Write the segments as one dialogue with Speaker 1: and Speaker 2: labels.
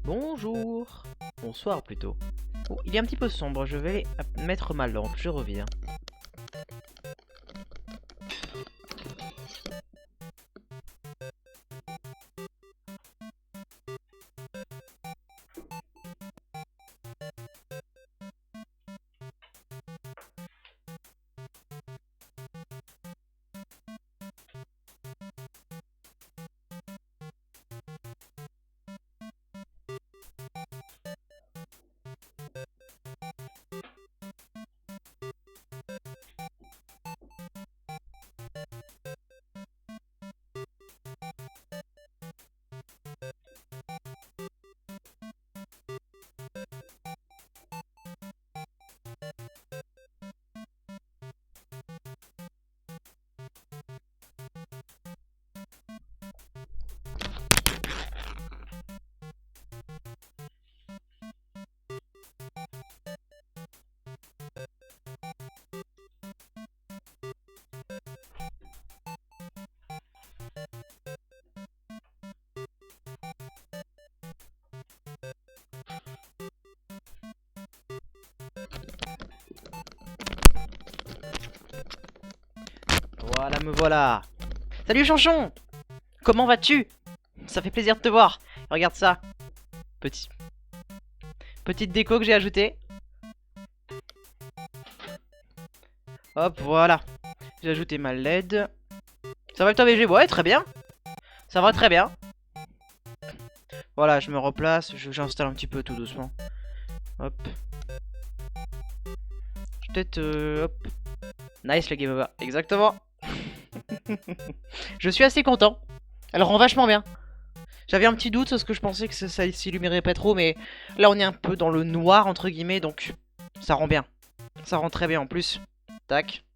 Speaker 1: Bonjour. Bonsoir plutôt. Oh, il est un petit peu sombre, je vais mettre ma lampe, je reviens. Voilà, me voilà. Salut Chanchon. Comment vas-tu? Ça fait plaisir de te voir. Regarde ça. Petite déco que j'ai ajoutée. Hop, voilà. J'ai ajouté ma LED. Ça va le toi BG? Ouais, très bien. Ça va très bien. Voilà, je me replace. J'installe un petit peu tout doucement. Hop. Peut-être... hop. Nice le game over. Exactement. Je suis assez content. Elle rend vachement bien. J'avais un petit doute parce que je pensais que ça s'illuminerait pas trop, mais là on est un peu dans le noir entre guillemets, donc ça rend bien. Ça rend très bien en plus. Tac.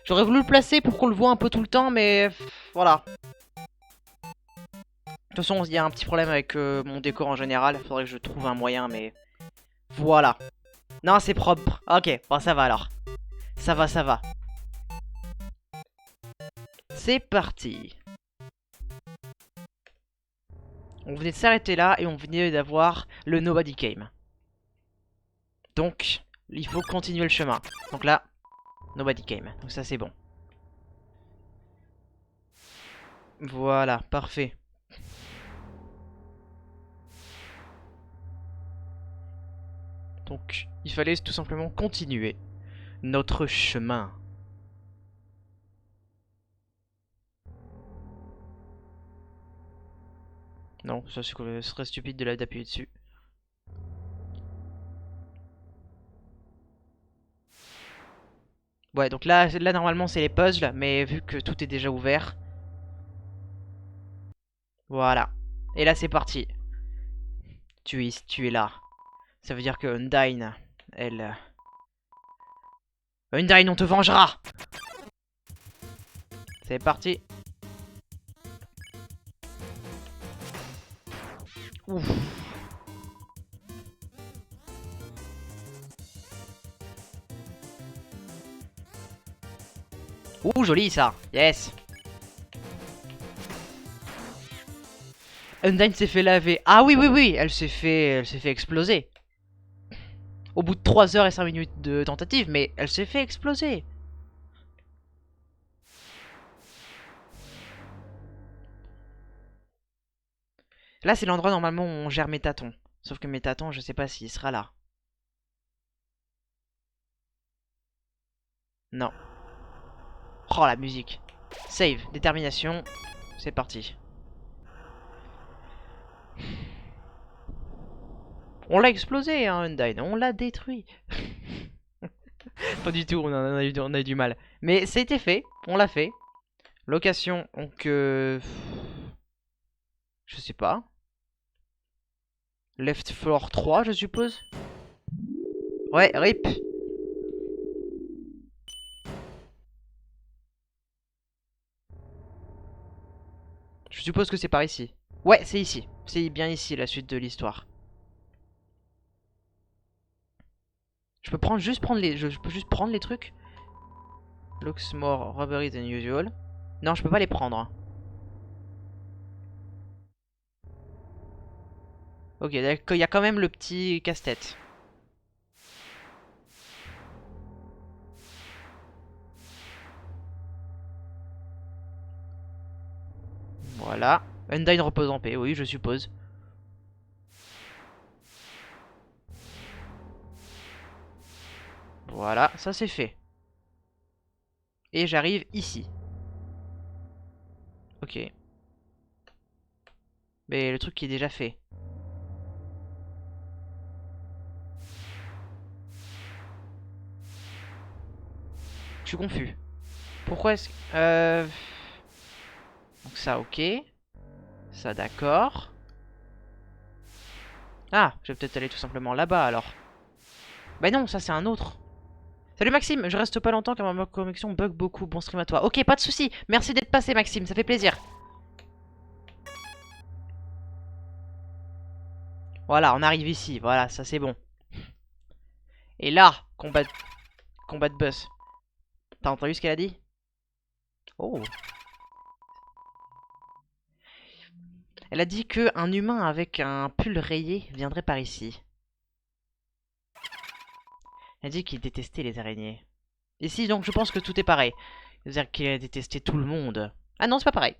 Speaker 1: J'aurais voulu le placer pour qu'on le voit un peu tout le temps, mais voilà. De toute façon, il y a un petit problème avec mon décor en général. Il faudrait que je trouve un moyen, mais voilà. Non, c'est propre. Ok, bon ça va alors. Ça va, ça va. C'est parti. On venait de s'arrêter là et on venait d'avoir le Nobody Came. Donc, il faut continuer le chemin. Donc là, Nobody Came. Donc ça, c'est bon. Voilà, parfait. Donc, il fallait tout simplement continuer notre chemin. Non, ça ce serait stupide d'appuyer dessus. Ouais, donc là normalement c'est les puzzles, mais vu que tout est déjà ouvert. Voilà. Et là c'est parti. Tu es là. Ça veut dire que Undyne, elle... Undyne, on te vengera! C'est parti. Ouf. Ouh, joli ça. Yes. Undyne s'est fait laver. Ah oui, oui, oui. Elle s'est fait exploser. Au bout de 3 heures et 5 minutes de tentative, mais elle s'est fait exploser. Là, c'est l'endroit normalement où on gère Métaton. Sauf que Métaton, je sais pas s'il sera là. Non. Oh, la musique. Save, détermination. C'est parti. On l'a explosé, hein, Undyne. On l'a détruit. Pas du tout, on a eu du mal. Mais c'était fait, on l'a fait. Location, donc... je sais pas. Left floor 3, je suppose. Ouais, RIP. Je suppose que c'est par ici. Ouais, c'est ici. C'est bien ici, la suite de l'histoire. Je peux juste prendre les... Je peux juste prendre les trucs. Looks more rubbery than usual. Non, je peux pas les prendre. Ok, il y a quand même le petit casse-tête. Voilà. Undyne repose en paix, oui, je suppose. Voilà, ça c'est fait. Et j'arrive ici. Ok. Mais le truc qui est déjà fait. Je suis confus. Pourquoi est-ce que... Donc ça, ok. Ça, d'accord. Ah, je vais peut-être aller tout simplement là-bas, alors. Bah non, ça c'est un autre. Salut Maxime, je reste pas longtemps car ma connexion bug beaucoup. Bon stream à toi. Ok, pas de soucis. Merci d'être passé Maxime, ça fait plaisir. Voilà, on arrive ici. Voilà, ça c'est bon. Et là, combat de boss. T'as entendu ce qu'elle a dit? Oh. Elle a dit que un humain avec un pull rayé viendrait par ici. Elle a dit qu'il détestait les araignées. Ici, donc, je pense que tout est pareil. C'est-à-dire qu'il a détesté tout le monde. Ah non, c'est pas pareil.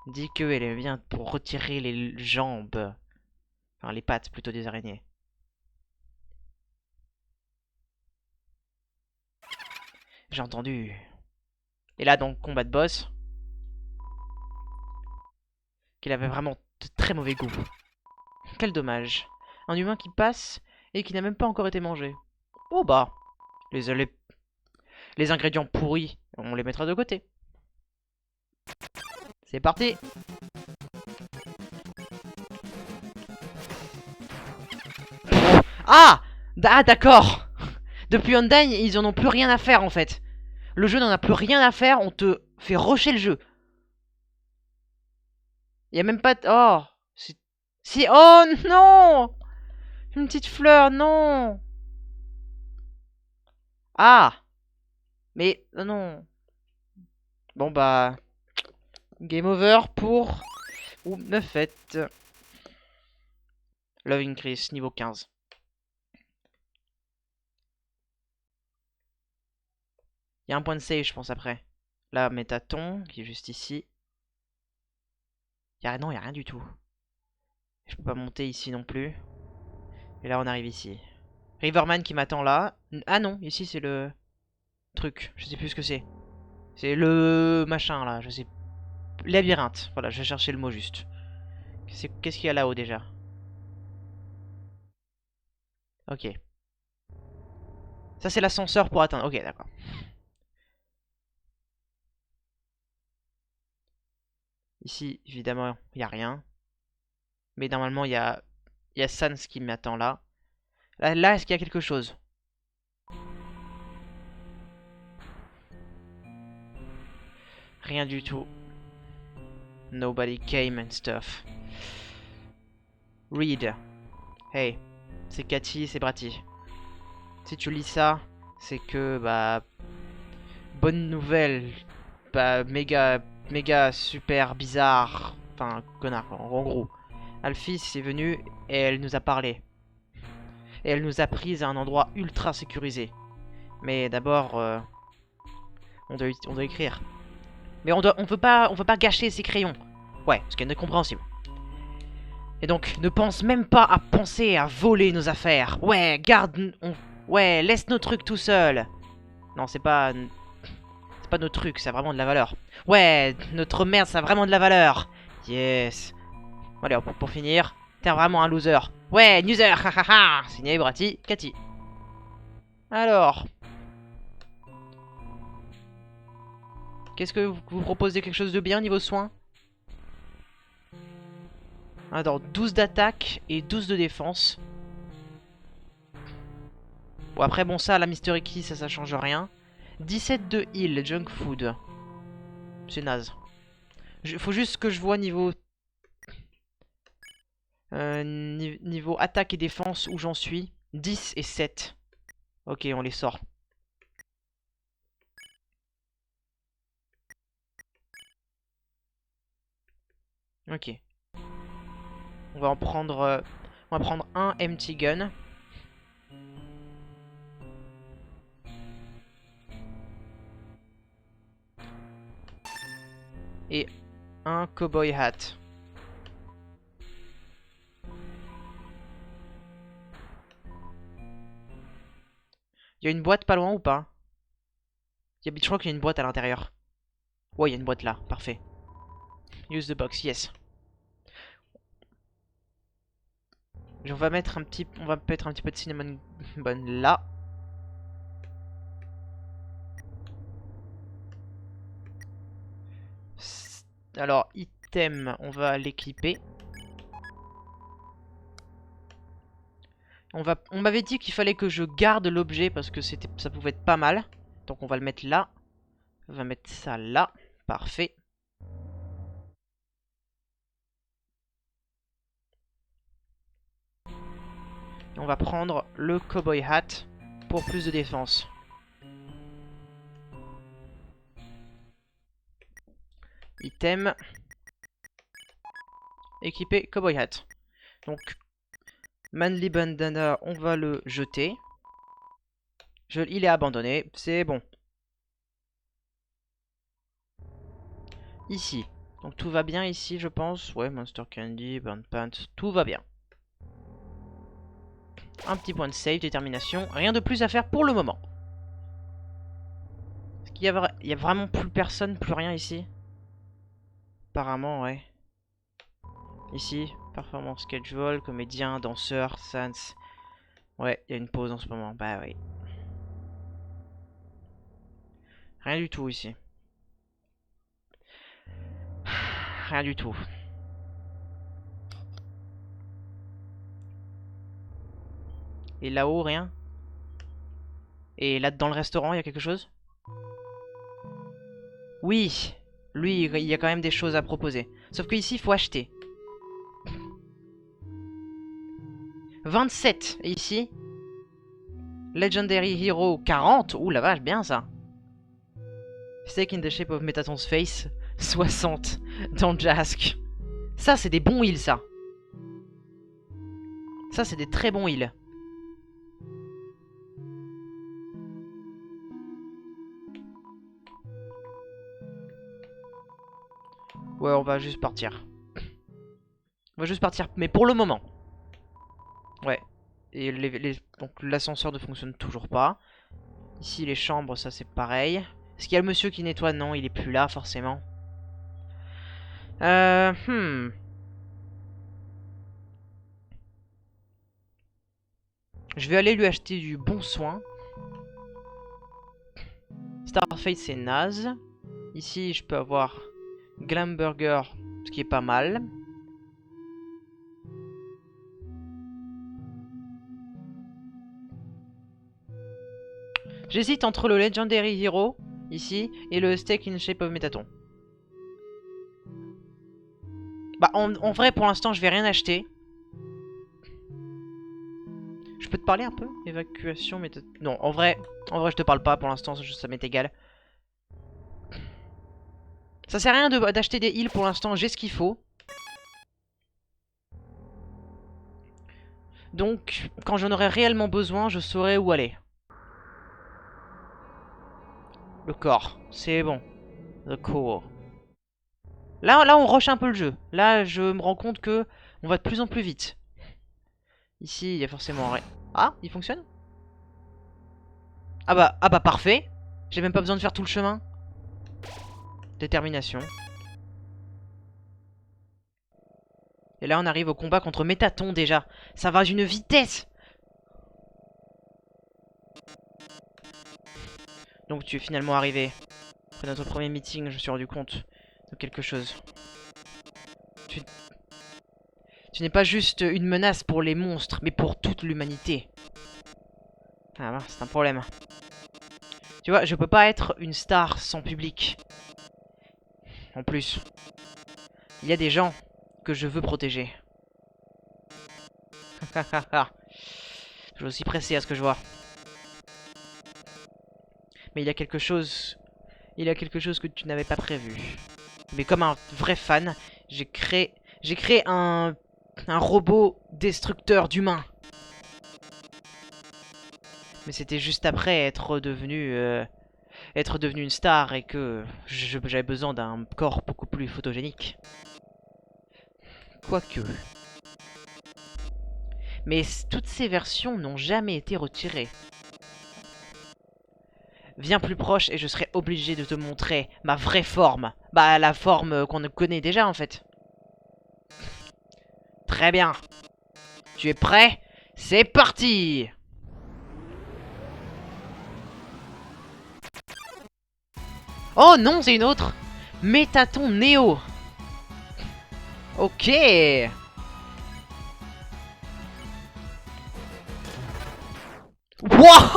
Speaker 1: dit qu'elle vient pour retirer les jambes. Enfin, les pattes plutôt des araignées. J'ai entendu. Et là, donc, combat de boss. Qu'il avait vraiment de très mauvais goût. Quel dommage. Un humain qui passe et qui n'a même pas encore été mangé. Oh bah. Les ingrédients pourris, on les mettra de côté. C'est parti. Ah, ah d'accord. Depuis Undyne, ils en ont plus rien à faire en fait. Le jeu n'en a plus rien à faire, on te fait rusher le jeu. Y a même pas de... Oh si... Oh non. Une petite fleur, non. Ah. Mais non. Bon bah... Game over pour... Ou Muffet. Love Increase, niveau 15. Il y a un point de save, je pense, après. Là, Métaton, qui est juste ici. Non, il n'y a rien du tout. Je peux pas monter ici non plus. Et là, on arrive ici. Riverman qui m'attend là. Ah non, ici, c'est le truc. Je sais plus ce que c'est. C'est le machin, là. Je sais. Labyrinthe. Voilà, je vais chercher le mot juste. Qu'est-ce qu'il y a là-haut, déjà? Ok. Ça, c'est l'ascenseur pour atteindre. Ok, d'accord. Ici, évidemment, il n'y a rien. Mais normalement, il y a Sans qui m'attend là. Là, est-ce qu'il y a quelque chose? Rien du tout. Nobody came and stuff. Read. Hey, c'est Cathy, c'est Bratty. Si tu lis ça, c'est que, bah... Bonne nouvelle. Bah, méga, super bizarre. Enfin, connard, en gros. Alphys est venue et elle nous a parlé. Et elle nous a pris à un endroit ultra sécurisé. Mais d'abord, on doit écrire. Mais on veut pas gâcher ses crayons. Ouais, ce qui est incompréhensible. Et donc, ne pense même pas à penser à voler nos affaires. Ouais, ouais, laisse nos trucs tout seuls. Non, c'est pas nos trucs, ça a vraiment de la valeur. Ouais, notre merde, ça a vraiment de la valeur. Yes. Allez, pour finir, t'es vraiment un loser. Ouais, loser, hahaha. Signé Bratty, Cathy. Alors, qu'est-ce que vous proposez? Quelque chose de bien niveau soins? Alors, 12 d'attaque et 12 de défense. Bon, après, bon, ça, la Mystery Key, ça change rien. 17 de heal, junk food. C'est naze. Faut juste que je vois niveau... niveau attaque et défense où j'en suis. 10 et 7. Ok, on les sort. Ok. On va prendre un empty gun. Et un cowboy hat. Il y a une boîte pas loin ou pas? Je crois qu'il y a une boîte à l'intérieur. Ouais, il y a une boîte là, parfait. Use the box, yes. On va mettre un petit peu de cinnamon bun là. Alors, item, on va l'équiper. On m'avait dit qu'il fallait que je garde l'objet parce que ça pouvait être pas mal. Donc on va le mettre là. On va mettre ça là. Parfait. Et on va prendre le cowboy hat pour plus de défense. Item. Équiper cowboy hat. Donc, manly bandana, on va le jeter. Il est abandonné, c'est bon. Ici, Donc tout va bien ici, je pense. Ouais, Monster Candy, Burn Pants, tout va bien. Un petit point de save, détermination. Rien de plus à faire pour le moment. Est-ce qu'il y a vraiment plus personne, plus rien ici? Apparemment, ouais. Ici, performance schedule, comédien, danseur, sans. Ouais, il y a une pause en ce moment. Bah oui. Rien du tout ici. Rien du tout. Et là-haut, rien. Et là, dans le restaurant, il y a quelque chose? Oui. Lui, il y a quand même des choses à proposer. Sauf qu'ici, il faut acheter. 27. Et ici, Legendary Hero 40. Ouh la vache, bien ça. Steak in the shape of Metaton's face. 60. Dans Jask. Ça, c'est des bons heals, ça. Ça, c'est des très bons heals. Ouais, on va juste partir. On va juste partir, mais pour le moment. Ouais. Et donc l'ascenseur ne fonctionne toujours pas. Ici, les chambres, ça c'est pareil. Est-ce qu'il y a le monsieur qui nettoie? Non, il est plus là, forcément. Je vais aller lui acheter du bon soin. Starfade, c'est naze. Ici, je peux avoir Glamburger, ce qui est pas mal. J'hésite entre le Legendary Hero, ici, et le Steak in Shape of Metaton. Bah, en vrai, pour l'instant, je vais rien acheter. Je peux te parler un peu? Évacuation, méthode... Non, en vrai, je te parle pas, pour l'instant, ça m'est égal. Ça sert à rien d'acheter des heals pour l'instant, j'ai ce qu'il faut. Donc, quand j'en aurai réellement besoin, je saurai où aller. Le corps, c'est bon. The core. Là, on rush un peu le jeu. Là, je me rends compte que on va de plus en plus vite. Ici, il y a forcément... Ah, il fonctionne? Ah bah parfait. J'ai même pas besoin de faire tout le chemin. Détermination. Et là, on arrive au combat contre Métaton déjà. Ça va d'une vitesse. Donc tu es finalement arrivé. Après notre premier meeting, je me suis rendu compte de quelque chose. Tu n'es pas juste une menace pour les monstres, mais pour toute l'humanité. Ah bah, c'est un problème. Tu vois, je peux pas être une star sans public. En plus, il y a des gens que je veux protéger. Je suis aussi pressé à ce que je vois. Mais il y a quelque chose... Il y a quelque chose que tu n'avais pas prévu. Mais comme un vrai fan, j'ai créé un robot destructeur d'humains. Mais c'était juste après être devenu une star et que j'avais besoin d'un corps beaucoup plus photogénique. Quoique. Mais toutes ces versions n'ont jamais été retirées. Viens plus proche et je serai obligé de te montrer ma vraie forme. Bah, la forme qu'on connaît déjà en fait. Très bien. Tu es prêt? C'est parti! Oh non, c'est une autre! Métaton Néo! Ok! Wouah!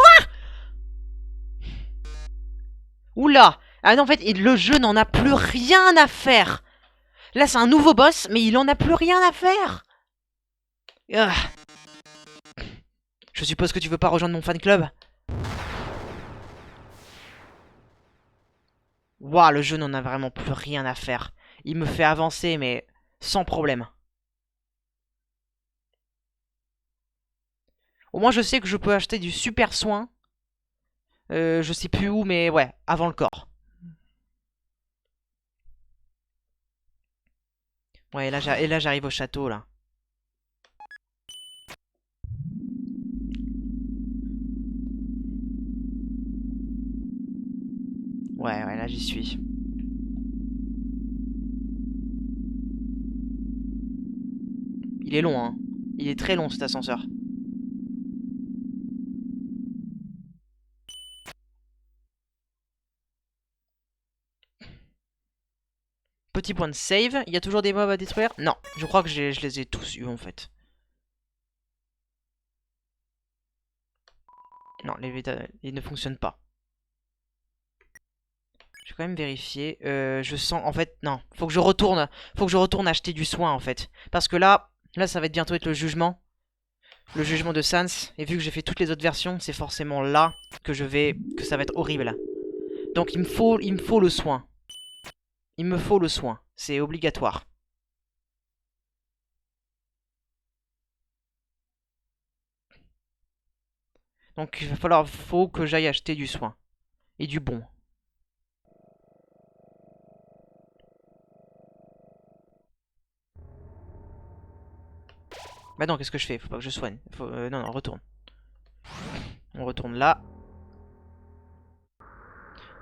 Speaker 1: Oula! Ah non, en fait, le jeu n'en a plus rien à faire! Là, c'est un nouveau boss, mais il en a plus rien à faire! Ah. Je suppose que tu veux pas rejoindre mon fan club? Waouh, le jeu n'en a vraiment plus rien à faire. Il me fait avancer, mais sans problème. Au moins, je sais que je peux acheter du super soin. Je sais plus où, mais ouais, avant le corps. Ouais, et là j'arrive au château, là. Ouais, ouais, là j'y suis. Il est long, hein. Il est très long, cet ascenseur. Petit point de save. Il y a toujours des mobs à détruire? Non, je crois que je les ai tous eus, en fait. Non, ils ne fonctionnent pas. Je vais quand même vérifier. Je sens, en fait, non. Faut que je retourne. Faut que je retourne acheter du soin, en fait. Parce que là, ça va bientôt être le jugement. Le jugement de Sans. Et vu que j'ai fait toutes les autres versions, c'est forcément là que que ça va être horrible. Donc il me faut le soin. Il me faut le soin. C'est obligatoire. Donc faut que j'aille acheter du soin. Et du bon. Bah non, qu'est-ce que je fais? Faut pas que je soigne. Non, non, retourne. On retourne là.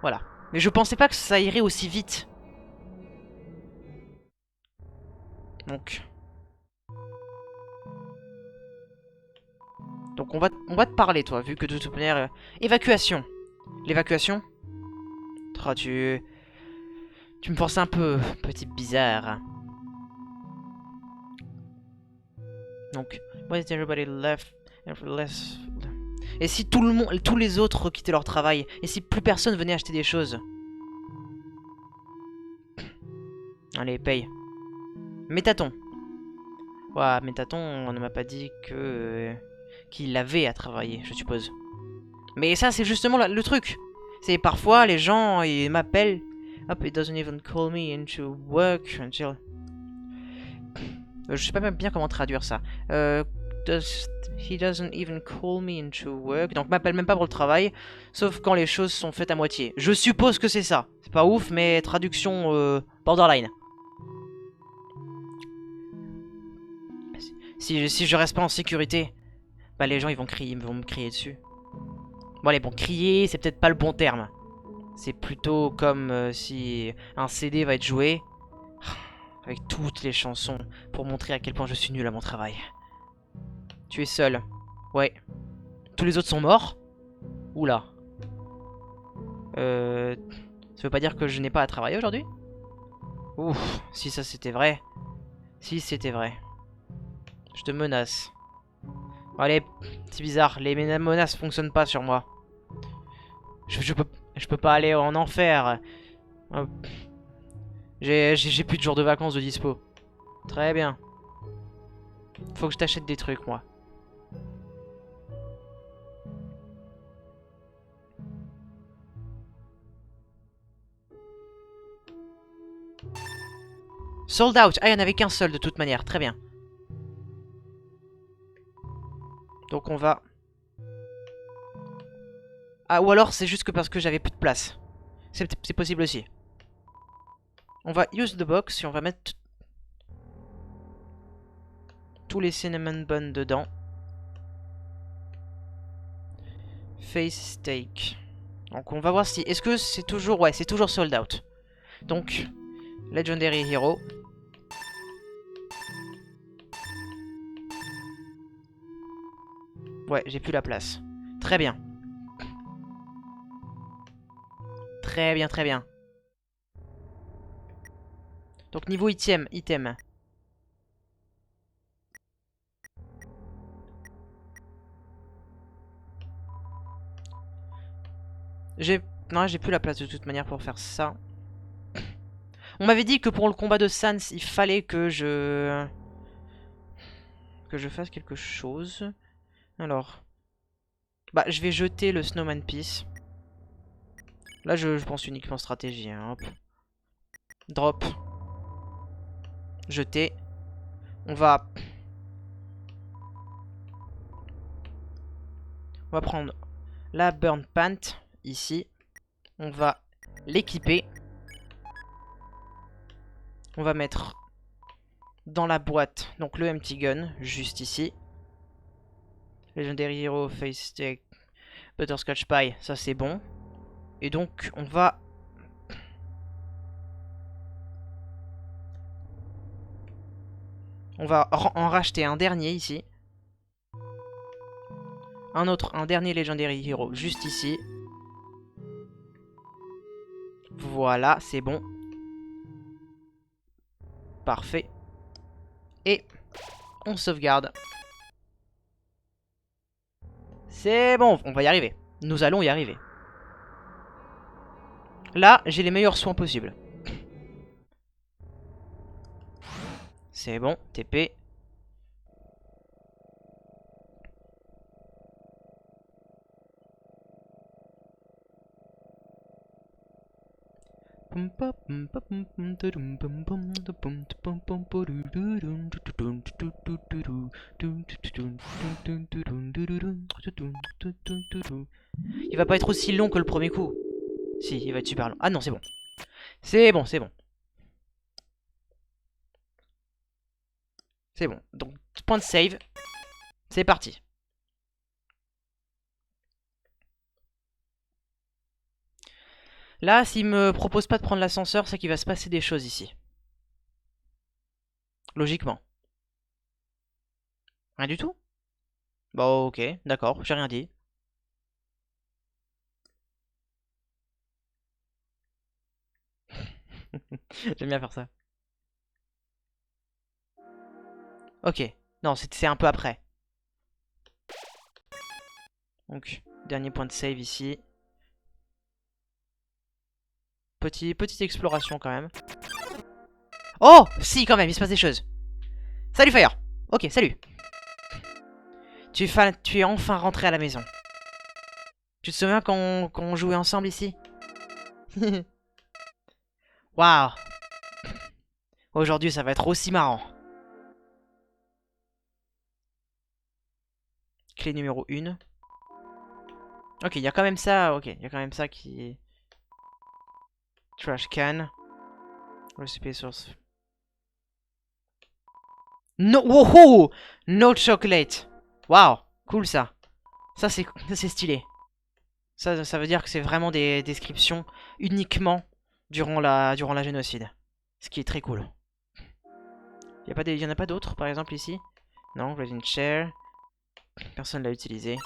Speaker 1: Voilà. Mais je pensais pas que ça irait aussi vite. Donc... Donc on va te parler, toi, vu que de toute manière... Évacuation. L'évacuation. Oh, tu me forces un peu, petit bizarre. Donc, why is everybody left? Et si tout le monde, tous les autres quittaient leur travail? Et si plus personne venait acheter des choses? Allez, paye. Métaton. Ouais, Métaton, on ne m'a pas dit que qu'il avait à travailler, je suppose. Mais ça, c'est justement le truc. C'est parfois, les gens, ils m'appellent. Hop, it doesn't even call me into work until... je sais pas même bien comment traduire ça. He doesn't even call me into work. Donc m'appelle même pas pour le travail, sauf quand les choses sont faites à moitié. Je suppose que c'est ça. C'est pas ouf, mais traduction borderline. Si je reste pas en sécurité, bah les gens ils vont me crier dessus. Bon allez, bon, crier, c'est peut-être pas le bon terme. C'est plutôt comme si un CD va être joué avec toutes les chansons pour montrer à quel point je suis nul à mon travail. Tu es seul. Ouais. Tous les autres sont morts. Oula. Ça veut pas dire que je n'ai pas à travailler aujourd'hui? Ouf, si ça c'était vrai. Si c'était vrai. Je te menace. Bon, allez, c'est bizarre, les menaces fonctionnent pas sur moi. Je peux pas aller en enfer. Hop. J'ai plus de jours de vacances de dispo. Très bien. Faut que je t'achète des trucs, moi. Sold out. Ah, il y en avait qu'un seul de toute manière. Très bien. Donc on va... Ah, ou alors c'est juste que parce que j'avais plus de place. C'est possible aussi. On va use the box et on va mettre tous les cinnamon buns dedans. Face steak. Donc on va voir si... Est-ce que c'est toujours... Ouais, c'est toujours sold out. Donc, Legendary Hero. Ouais, j'ai plus la place. Très bien. Très bien, très bien. Donc niveau item. Non, j'ai plus la place de toute manière pour faire ça. On m'avait dit que pour le combat de Sans, il fallait que je fasse quelque chose. Alors, bah je vais jeter le Snowman Piece. Là, je pense uniquement stratégie. Hein. Hop. Drop. Jeter. On va prendre la Burn Pant ici. On va l'équiper. On va mettre dans la boîte. Donc le empty gun, juste ici. Legendary Hero, Face Steak, Butterscotch Pie, ça c'est bon. Et donc on va... en racheter un dernier ici. Un dernier Legendary Hero juste ici. Voilà, c'est bon. Parfait. Et on sauvegarde. C'est bon, on va y arriver. Nous allons y arriver. Là, j'ai les meilleurs soins possibles. C'est bon, TP. Il va pas être aussi long que le premier coup. Si, il va être super long. Ah non, c'est bon. C'est bon, c'est bon. C'est bon. Donc, point de save. C'est parti. Là, s'il me propose pas de prendre l'ascenseur, c'est qu'il va se passer des choses ici. Logiquement. Rien du tout? Bon, ok, d'accord, j'ai rien dit. J'aime bien faire ça. Ok, non, c'est un peu après. Donc, dernier point de save ici. Petite exploration quand même. Oh, si, quand même, il se passe des choses. Salut Fire. Ok, salut. Tu es enfin rentré à la maison. Tu te souviens quand on jouait ensemble ici? Waouh. Aujourd'hui, ça va être aussi marrant. Clé numéro 1. Ok, il y a quand même ça. Ok, il y a quand même ça qui... Trash can. Recipe source. No, wow, no chocolate. Waouh, cool ça. Ça c'est stylé. Ça veut dire que c'est vraiment des descriptions uniquement durant la génocide. Ce qui est très cool. Il y en a pas d'autres par exemple ici? Non, Resin Chair. Personne l'a utilisé.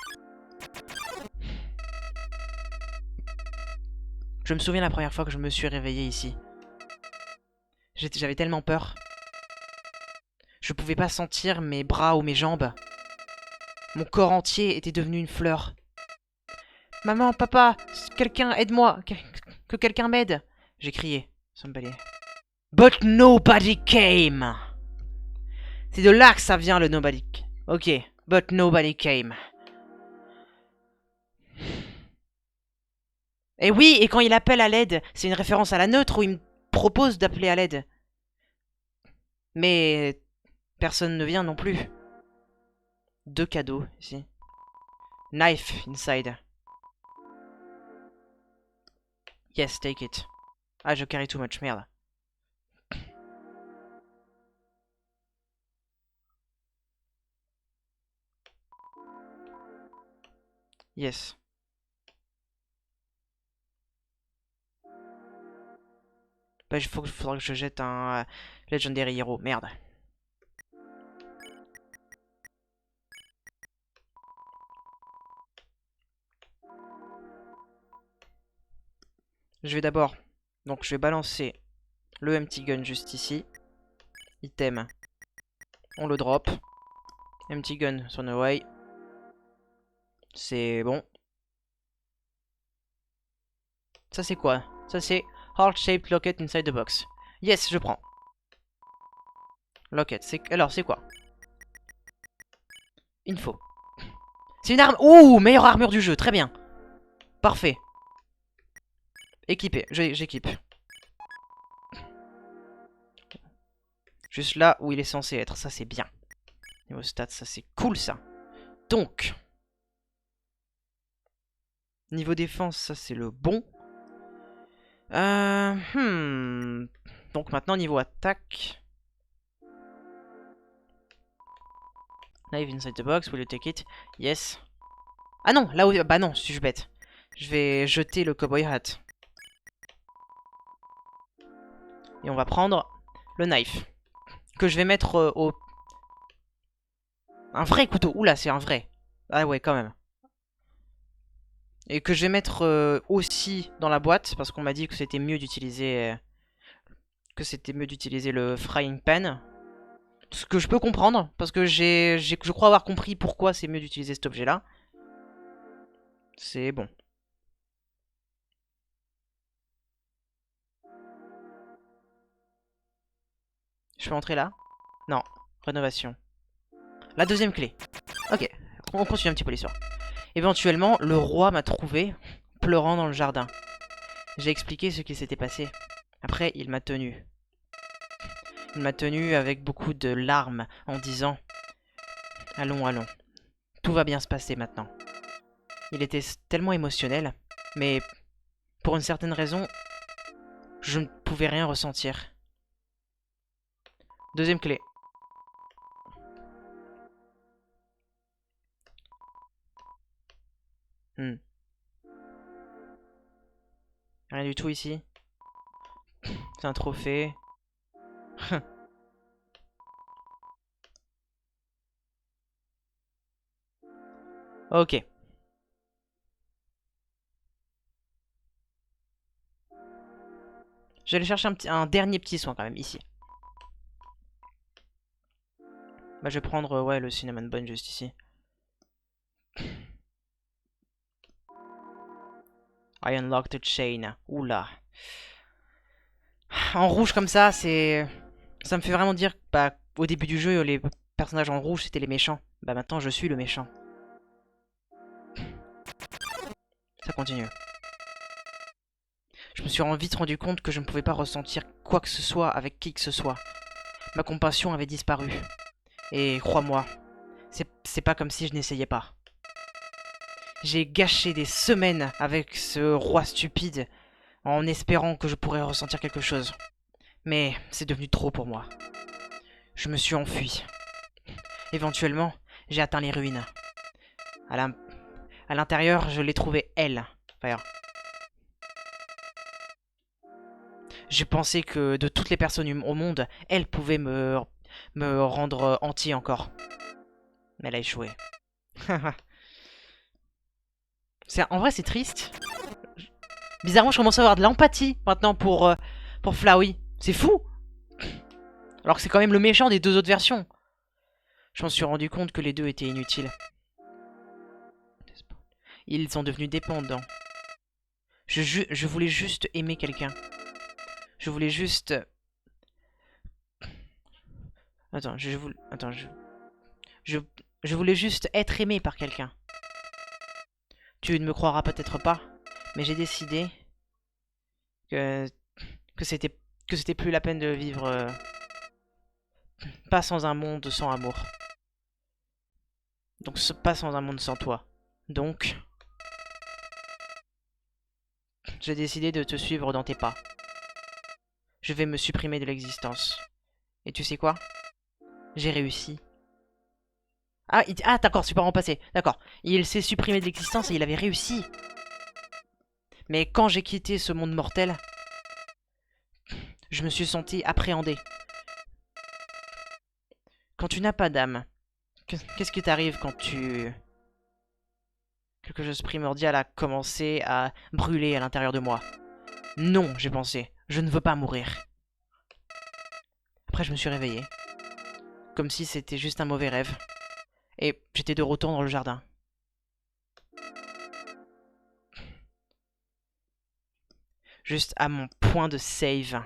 Speaker 1: Je me souviens la première fois que je me suis réveillé ici. J'avais tellement peur. Je pouvais pas sentir mes bras ou mes jambes. Mon corps entier était devenu une fleur. Maman, papa, quelqu'un aide-moi. Que quelqu'un m'aide. J'ai crié. Somebody. But nobody came. C'est de là que ça vient le nobody. Ok. But nobody came. Et oui, et quand il appelle à l'aide, c'est une référence à la neutre où il me propose d'appeler à l'aide. Mais personne ne vient non plus. 2 cadeaux ici. Knife inside. Yes, take it. Ah, je carry too much, merde. Yes. Bah, faudra que je jette un Legendary Hero. Merde. Je vais d'abord... Donc, je vais balancer le empty gun juste ici. Item. On le drop. Empty gun son away. C'est bon. Ça, c'est quoi? Ça, c'est Heart-shaped locket inside the box. Yes, je prends. Locket, alors, c'est quoi? Info. C'est une arme... Ouh, meilleure armure du jeu, très bien. Parfait. Équipé, j'équipe. Juste là où il est censé être, ça c'est bien. Niveau stats, ça c'est cool ça. Donc... Niveau défense, ça c'est le bon. Donc maintenant niveau attaque... Knife inside the box, will you take it? Yes. Ah non, là où... Bah non, suis-je bête. Je vais jeter le cowboy hat. Et on va prendre le knife. Que je vais mettre au... Un vrai couteau. Oula, c'est un vrai. Ah ouais, quand même. Et que je vais mettre aussi dans la boîte. Parce qu'on m'a dit que c'était mieux d'utiliser... le frying pan. Ce que je peux comprendre. Parce que je crois avoir compris pourquoi c'est mieux d'utiliser cet objet-là. C'est bon. Je peux entrer là? Non. Rénovation. La deuxième clé. Ok. On continue un petit peu l'histoire. Éventuellement, le roi m'a trouvé pleurant dans le jardin. J'ai expliqué ce qui s'était passé. Après, il m'a tenu. Il m'a tenu avec beaucoup de larmes en disant « Allons, allons. Tout va bien se passer maintenant. » Il était tellement émotionnel, mais pour une certaine raison, je ne pouvais rien ressentir. Deuxième clé. Rien du tout ici. C'est un trophée. Ok. Je vais aller chercher un dernier petit soin quand même ici. Bah je vais prendre ouais, le cinnamon bun juste ici. I unlocked the chain. Oula. En rouge comme ça, c'est... Ça me fait vraiment dire que bah, au début du jeu, les personnages en rouge, c'était les méchants. Bah maintenant, je suis le méchant. Ça continue. Je me suis vite rendu compte que je ne pouvais pas ressentir quoi que ce soit avec qui que ce soit. Ma compassion avait disparu. Et crois-moi, c'est pas comme si je n'essayais pas. J'ai gâché des semaines avec ce roi stupide en espérant que je pourrais ressentir quelque chose. Mais c'est devenu trop pour moi. Je me suis enfui. Éventuellement, j'ai atteint les ruines. À l'intérieur, je l'ai trouvée elle. Enfin, j'ai pensé que de toutes les personnes au monde, elle pouvait me rendre entier encore. Mais elle a échoué. En vrai, c'est triste. Bizarrement, je commence à avoir de l'empathie maintenant pour Flowey. C'est fou. Alors que c'est quand même le méchant des deux autres versions. Je m'en suis rendu compte que les deux étaient inutiles. Ils sont devenus dépendants. Je voulais juste aimer quelqu'un. Je voulais juste... Attends, je voulais juste être aimé par quelqu'un. Tu ne me croiras peut-être pas, mais j'ai décidé que c'était plus la peine de vivre pas sans un monde sans amour. Donc pas sans un monde sans toi. Donc j'ai décidé de te suivre dans tes pas. Je vais me supprimer de l'existence. Et tu sais quoi? J'ai réussi. Ah, d'accord, super en passé. D'accord. Il s'est supprimé de l'existence et il avait réussi. Mais quand j'ai quitté ce monde mortel, je me suis senti appréhendé. Quand tu n'as pas d'âme, qu'est-ce qui t'arrive quand tu... Quelque chose de primordial a commencé à brûler à l'intérieur de moi. Non, j'ai pensé. Je ne veux pas mourir. Après, je me suis réveillé. Comme si c'était juste un mauvais rêve. Et j'étais de retour dans le jardin. Juste à mon point de save.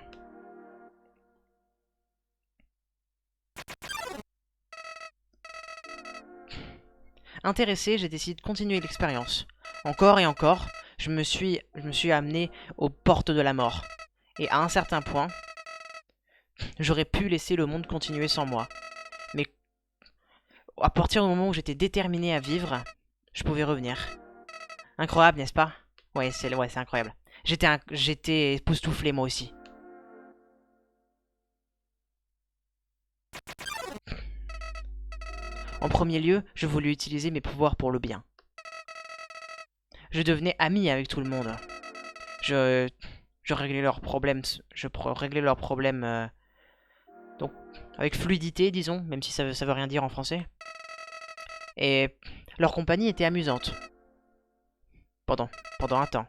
Speaker 1: Intéressé, j'ai décidé de continuer l'expérience. Encore et encore, je me suis amené aux portes de la mort. Et à un certain point, j'aurais pu laisser le monde continuer sans moi. Mais à partir du moment où j'étais déterminé à vivre, je pouvais revenir. Incroyable, n'est-ce pas? Ouais, c'est incroyable. J'étais époustouflé moi aussi. En premier lieu, je voulais utiliser mes pouvoirs pour le bien. Je devenais ami avec tout le monde. Je, je réglais leurs problèmes. Réglais leurs problèmes. Donc, avec fluidité, disons, même si ça veut rien dire en français. Et leur compagnie était amusante. Pendant un temps.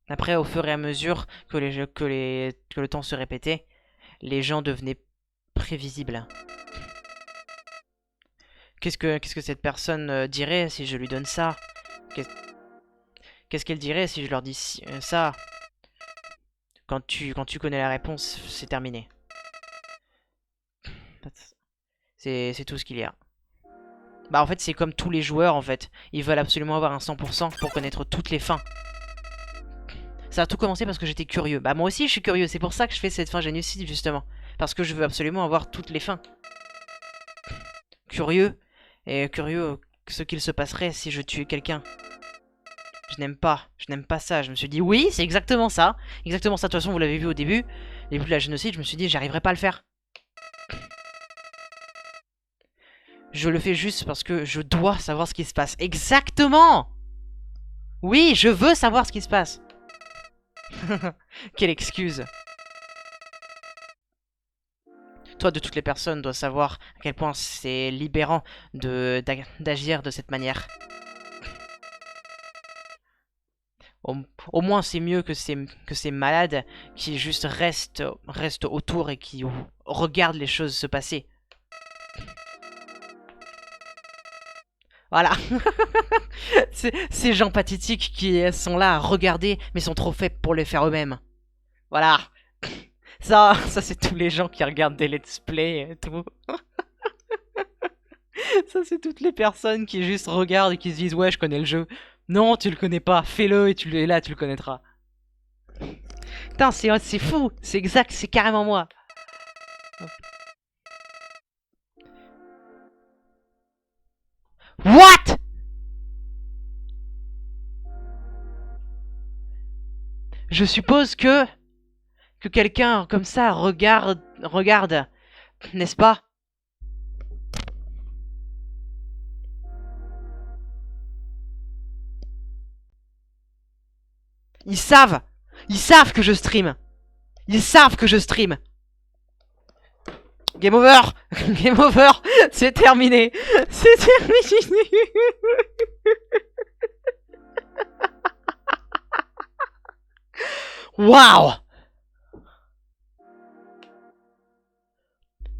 Speaker 1: Après, au fur et à mesure que le temps se répétait, les gens devenaient prévisibles. Qu'est-ce que cette personne dirait si je lui donne ça? Qu'est-ce qu'elle dirait si je leur dis ça? Quand tu connais la réponse, c'est terminé. C'est tout ce qu'il y a. Bah en fait c'est comme tous les joueurs en fait. Ils veulent absolument avoir un 100% pour connaître toutes les fins. Ça a tout commencé parce que j'étais curieux. Bah moi aussi je suis curieux, c'est pour ça que je fais cette fin génocide justement. Parce que je veux absolument avoir toutes les fins. Curieux. Et curieux ce qu'il se passerait si je tuais quelqu'un. Je n'aime pas ça. Je me suis dit oui, c'est exactement ça. Exactement ça, de toute façon vous l'avez vu au début. Au début de la génocide, je me suis dit j'arriverai pas à le faire. Je le fais juste parce que je dois savoir ce qui se passe. Exactement! Oui, je veux savoir ce qui se passe. Quelle excuse. Toi, de toutes les personnes, dois savoir à quel point c'est libérant d'agir de cette manière. Au moins, c'est mieux que ces malades qui juste restent autour et qui regardent les choses se passer. Voilà. Ces gens pathétiques qui sont là à regarder, mais sont trop faibles pour les faire eux-mêmes. Voilà. Ça c'est tous les gens qui regardent des let's play et tout. Ça, c'est toutes les personnes qui juste regardent et qui se disent ouais, je connais le jeu. Non, tu le connais pas. Fais-le et là, tu le connaîtras. Putain, c'est fou. C'est exact, c'est carrément moi. What? Je suppose que quelqu'un comme ça regarde, n'est-ce pas? Ils savent que je stream. Ils savent que je stream. Game over. Game over. C'est terminé. C'est terminé. Waouh.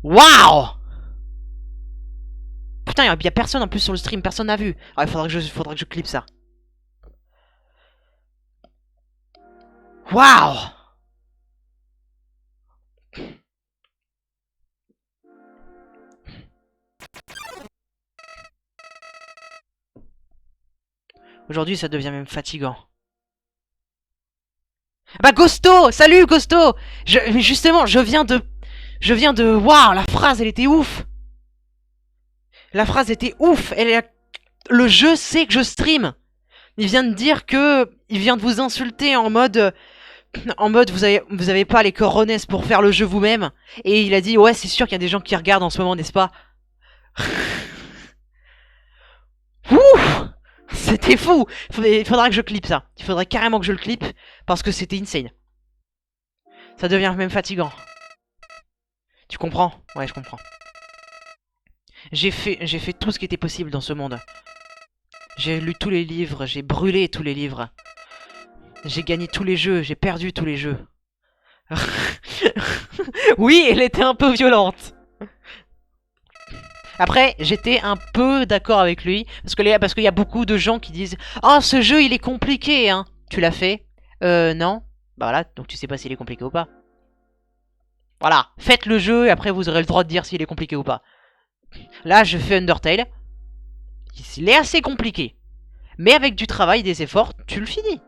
Speaker 1: Waouh. Putain, y a personne en plus sur le stream, personne n'a vu. Ah, il faudra que je clippe ça. Waouh. Aujourd'hui, ça devient même fatigant. Bah Ghosto, salut Ghosto. Justement, je viens de. Waouh, la phrase, elle était ouf. La phrase était ouf. Le jeu sait que je stream. Il vient de dire que, il vient de vous insulter en mode, vous avez pas les cojones pour faire le jeu vous-même. Et il a dit ouais, c'est sûr qu'il y a des gens qui regardent en ce moment, n'est-ce pas? Ouh, c'était fou. Il faudra que je clippe ça. Il faudrait carrément que je le clippe parce que c'était insane. Ça devient même fatigant. Tu comprends? Ouais, je comprends. J'ai fait tout ce qui était possible dans ce monde. J'ai lu tous les livres, j'ai brûlé tous les livres. J'ai gagné tous les jeux, j'ai perdu tous les jeux. Oui, elle était un peu violente. Après, j'étais un peu d'accord avec lui, parce qu'il y a beaucoup de gens qui disent « Oh, ce jeu, il est compliqué, hein !» Tu l'as fait? Non. Bah voilà, donc tu sais pas s'il est compliqué ou pas. Voilà, faites le jeu, et après vous aurez le droit de dire s'il est compliqué ou pas. Là, je fais Undertale. Il est assez compliqué. Mais avec du travail, des efforts, tu le finis.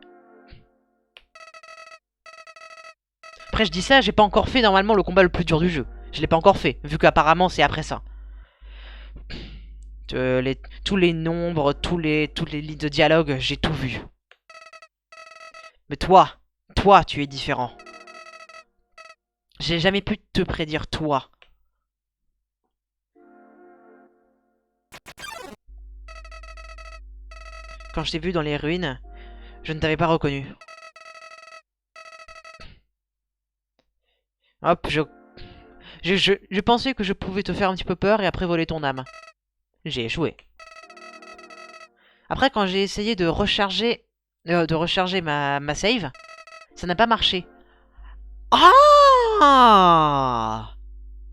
Speaker 1: Après, je dis ça, j'ai pas encore fait normalement le combat le plus dur du jeu. Je l'ai pas encore fait, vu qu'apparemment c'est après ça. Tous les nombres, toutes les lignes de dialogue, j'ai tout vu. Mais toi, tu es différent. J'ai jamais pu te prédire toi. Quand je t'ai vu dans les ruines, je ne t'avais pas reconnu. Hop, je pensais que je pouvais te faire un petit peu peur et après voler ton âme. J'ai échoué. Après, quand j'ai essayé de recharger ma save, ça n'a pas marché. Ah!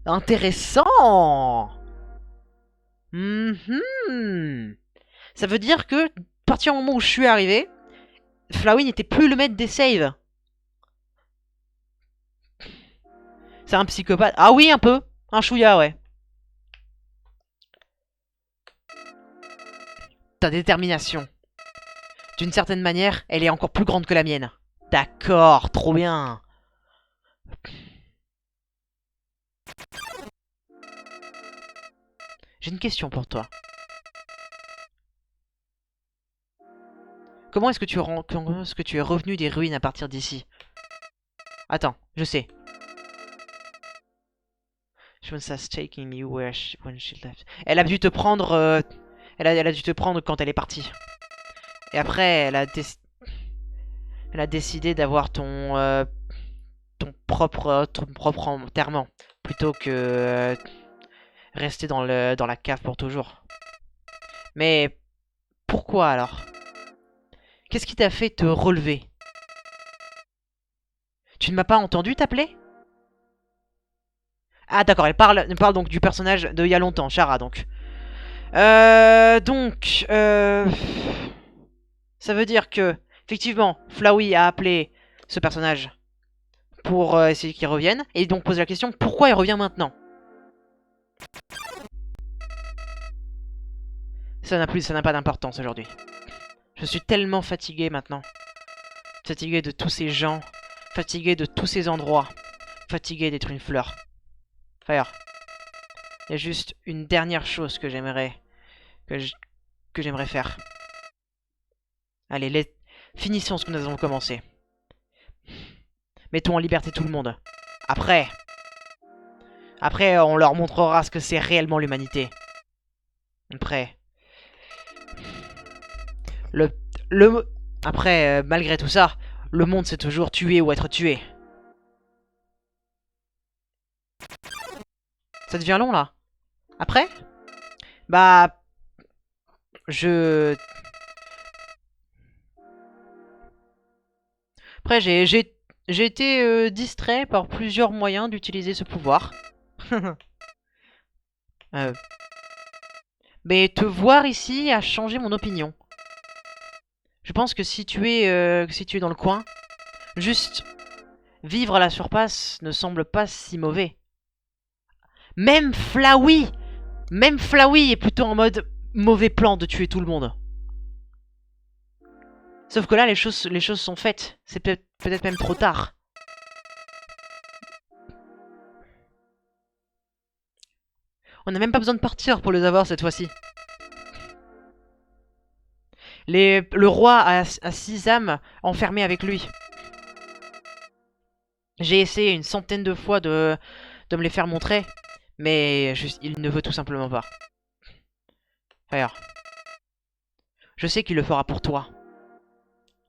Speaker 1: Intéressant! Mhm. Ça veut dire que, à partir du moment où je suis arrivé, Flowey n'était plus le maître des saves. C'est un psychopathe. Ah oui, un peu. Un chouïa, ouais. Ta détermination. D'une certaine manière, elle est encore plus grande que la mienne. D'accord, trop bien. J'ai une question pour toi. Comment est-ce que tu es revenu des ruines à partir d'ici? Attends, je sais. She was taking me when she left. Elle a dû te prendre. Elle a dû te prendre quand elle est partie. Et après, elle a décidé d'avoir ton propre enterrement plutôt que rester dans la cave pour toujours. Mais pourquoi alors? Qu'est-ce qui t'a fait te relever? Tu ne m'as pas entendu t'appeler? Ah d'accord, elle parle donc du personnage d'il y a longtemps, Chara donc. Ça veut dire que, effectivement, Flowey a appelé ce personnage pour essayer qu'il revienne, et donc poser la question, pourquoi il revient maintenant? Ça n'a pas d'importance aujourd'hui. Je suis tellement fatigué maintenant. Fatigué de tous ces gens, fatigué de tous ces endroits, fatigué d'être une fleur. Fire. Il y a juste une dernière chose que j'aimerais faire. Allez, finissons ce que nous avons commencé. Mettons en liberté tout le monde. Après, on leur montrera ce que c'est réellement l'humanité. Après, après, malgré tout ça, le monde c'est toujours tuer ou être tué. Ça devient long là. Après, bah, après j'ai été distrait par plusieurs moyens d'utiliser ce pouvoir. Mais te voir ici a changé mon opinion. Je pense que si tu es dans le coin, juste vivre à la surface ne semble pas si mauvais. Même Flowey est plutôt en mode mauvais plan de tuer tout le monde. Sauf que là, les choses sont faites. C'est peut-être même trop tard. On n'a même pas besoin de partir pour les avoir cette fois-ci. Le roi a 6 âmes enfermées avec lui. J'ai essayé une centaine de fois de me les faire montrer, mais il ne veut tout simplement pas. Fire. Je sais qu'il le fera pour toi.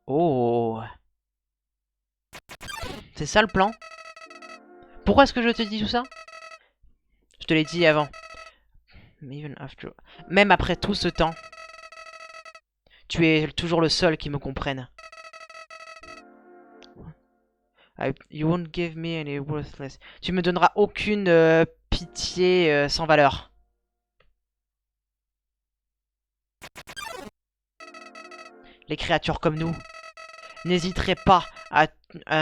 Speaker 1: Oh. C'est ça le plan? Pourquoi est-ce que je te dis tout ça? Je te l'ai dit avant. Même après tout ce temps, tu es toujours le seul qui me comprenne. You won't give me any worthless. Tu me donneras aucune pitié sans valeur. Les créatures comme nous n'hésiteraient pas à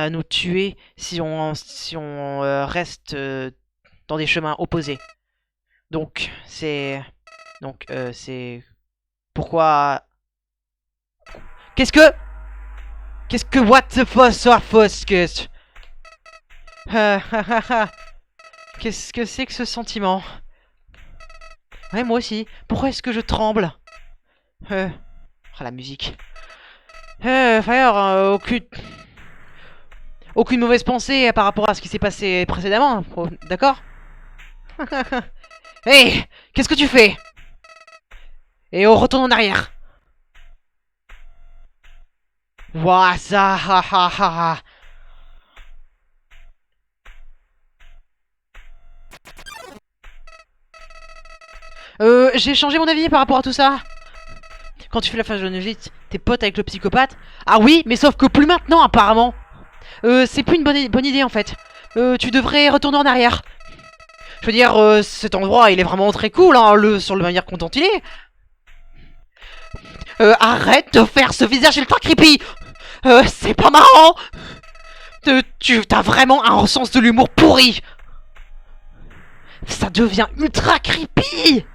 Speaker 1: nous tuer si on reste dans des chemins opposés. Donc c'est pourquoi Qu'est-ce que what the fuck Qu'est-ce que c'est que ce sentiment? Ouais, moi aussi. Pourquoi est-ce que je tremble? Oh, la musique. Fire, aucune mauvaise pensée par rapport à ce qui s'est passé précédemment, d'accord? Hey, qu'est-ce que tu fais? Et on retourne en arrière. Ouah, ça, ha ha ha ha. J'ai changé mon avis par rapport à tout ça. Quand tu fais la phase de Nugget, t'es pote avec le psychopathe. Ah oui, mais sauf que plus maintenant apparemment. C'est plus une bonne idée en fait. Tu devrais retourner en arrière. Je veux dire, cet endroit il est vraiment très cool, hein, sur le manière content il est. Arrête de faire ce visage ultra creepy. C'est pas marrant. Tu t'as vraiment un sens de l'humour pourri. Ça devient ultra creepy.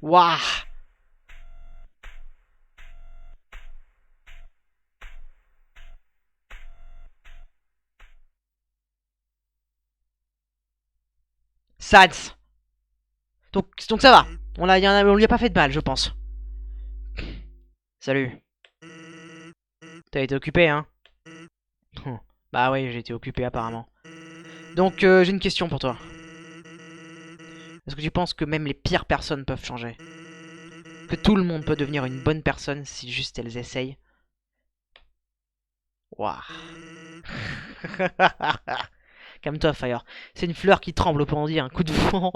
Speaker 1: Waouh. Sads. Donc ça va. On lui a pas fait de mal, je pense. Salut. T'as été occupé, hein? Bah oui, j'ai été occupé apparemment. Donc j'ai une question pour toi. Est-ce que tu penses que même les pires personnes peuvent changer? Que tout le monde peut devenir une bonne personne si juste elles essayent? Waouh. Calme-toi, Fire. C'est une fleur qui tremble au pendant un coup de vent.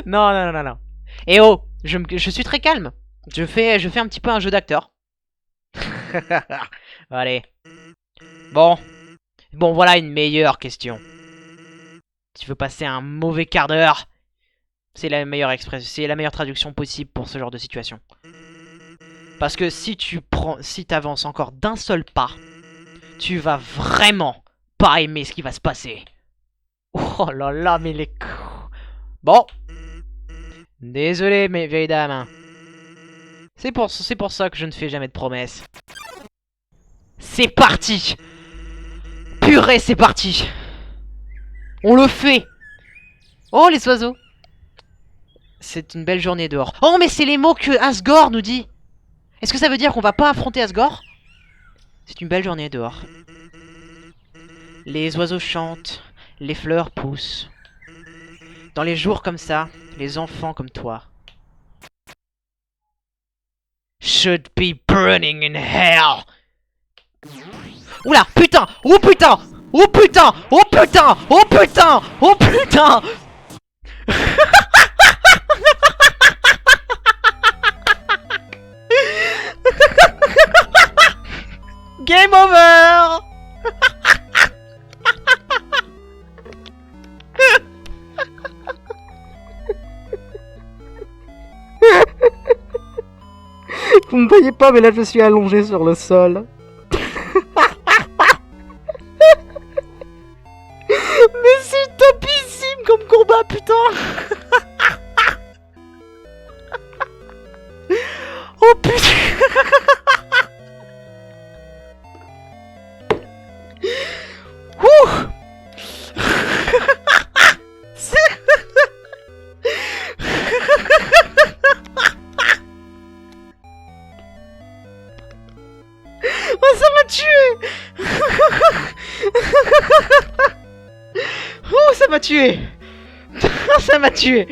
Speaker 1: Non, non, non, non. Eh oh, je suis très calme. Je fais un petit peu un jeu d'acteur. Allez. Bon. Bon, voilà une meilleure question. Tu veux passer un mauvais quart d'heure? C'est la meilleure traduction possible pour ce genre de situation. Parce que si t'avances encore d'un seul pas, tu vas vraiment pas aimer ce qui va se passer. Oh là là, mais les... Bon. Désolé, mes vieilles dames. C'est pour ça que je ne fais jamais de promesses. C'est parti. Purée, c'est parti. On le fait. Oh, les oiseaux. C'est une belle journée dehors. Oh, mais c'est les mots que Asgore nous dit. Est-ce que ça veut dire qu'on va pas affronter Asgore? C'est une belle journée dehors. Les oiseaux chantent, les fleurs poussent. Dans les jours comme ça, les enfants comme toi should be burning in hell. Oula, putain! Oh putain! Oh putain! Oh putain! Oh putain! Oh putain! Game over!
Speaker 2: Vous me voyez pas, mais là je suis allongé sur le sol. Mais c'est topissime comme combat, putain. Oh putain. Ouh. Oh, ça m'a tué. Oh, ça m'a tué. Ça m'a tué.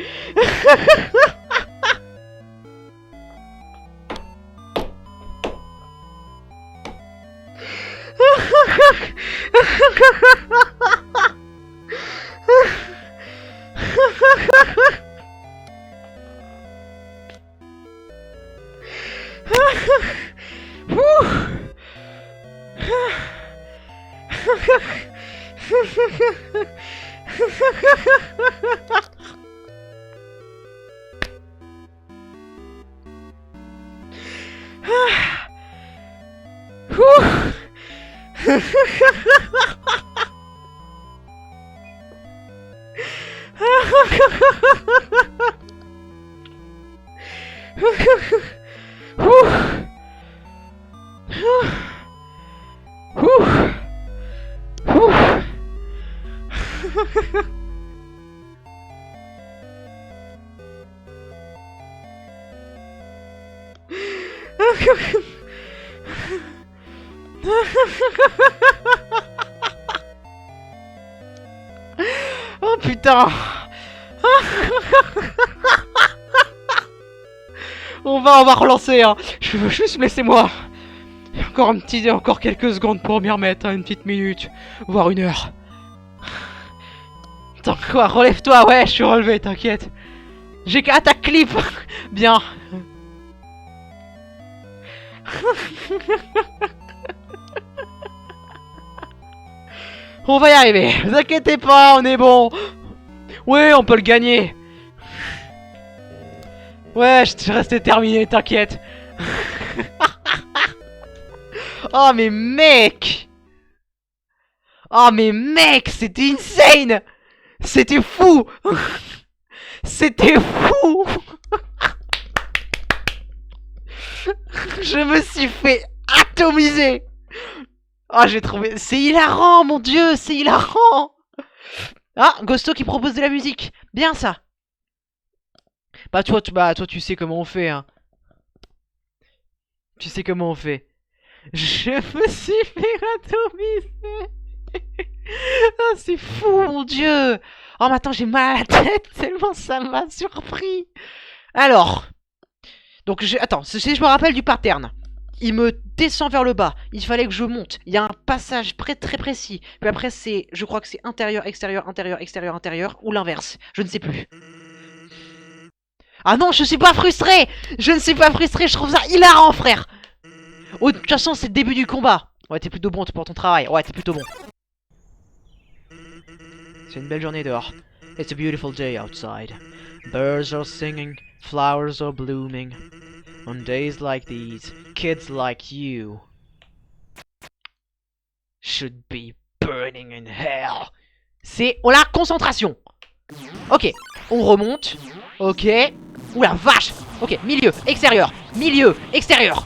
Speaker 2: Oh putain.
Speaker 1: On va relancer, hein. Je veux juste laissez-moi. Encore quelques secondes pour m'y remettre, hein, une petite minute, voire 1 heure. Attends quoi, relève-toi, ouais, je suis relevé, t'inquiète. J'ai qu'à attaque clip. Bien. On va y arriver, vous inquiétez pas, on est bon. Ouais, on peut le gagner. Ouais, je suis resté terminé, t'inquiète. Oh mais mec! Oh mais mec, c'était insane! C'était fou! C'était fou! Je me suis fait atomiser! Oh, j'ai trouvé... C'est hilarant, mon dieu, c'est hilarant! Ah, Ghosto qui propose de la musique. Bien ça! Bah toi, tu sais comment on fait, hein. Tu sais comment on fait. Je me suis fait atomiser. Ah, c'est fou, mon dieu. Oh, mais attends, j'ai mal à la tête tellement ça m'a surpris. Alors, donc, attends, si je me rappelle du pattern. Il me descend vers le bas. Il fallait que je monte. Il y a un passage très précis. Puis après, je crois que c'est intérieur, extérieur, intérieur, extérieur, intérieur. Ou l'inverse. Je ne sais plus. Ah non, je suis pas frustré. Je ne suis pas frustré. Je trouve ça hilarant, frère. Oh, de toute façon, c'est le début du combat. Ouais, t'es plutôt bon pour ton travail. Ouais, t'es plutôt bon. C'est une belle journée dehors. It's a beautiful day outside. Birds are singing, flowers are blooming. On days like these, kids like you should be burning in hell. C'est... Oh la concentration. Ok, on remonte. Ok. Ouh la vache. Ok, milieu, extérieur. Milieu, extérieur.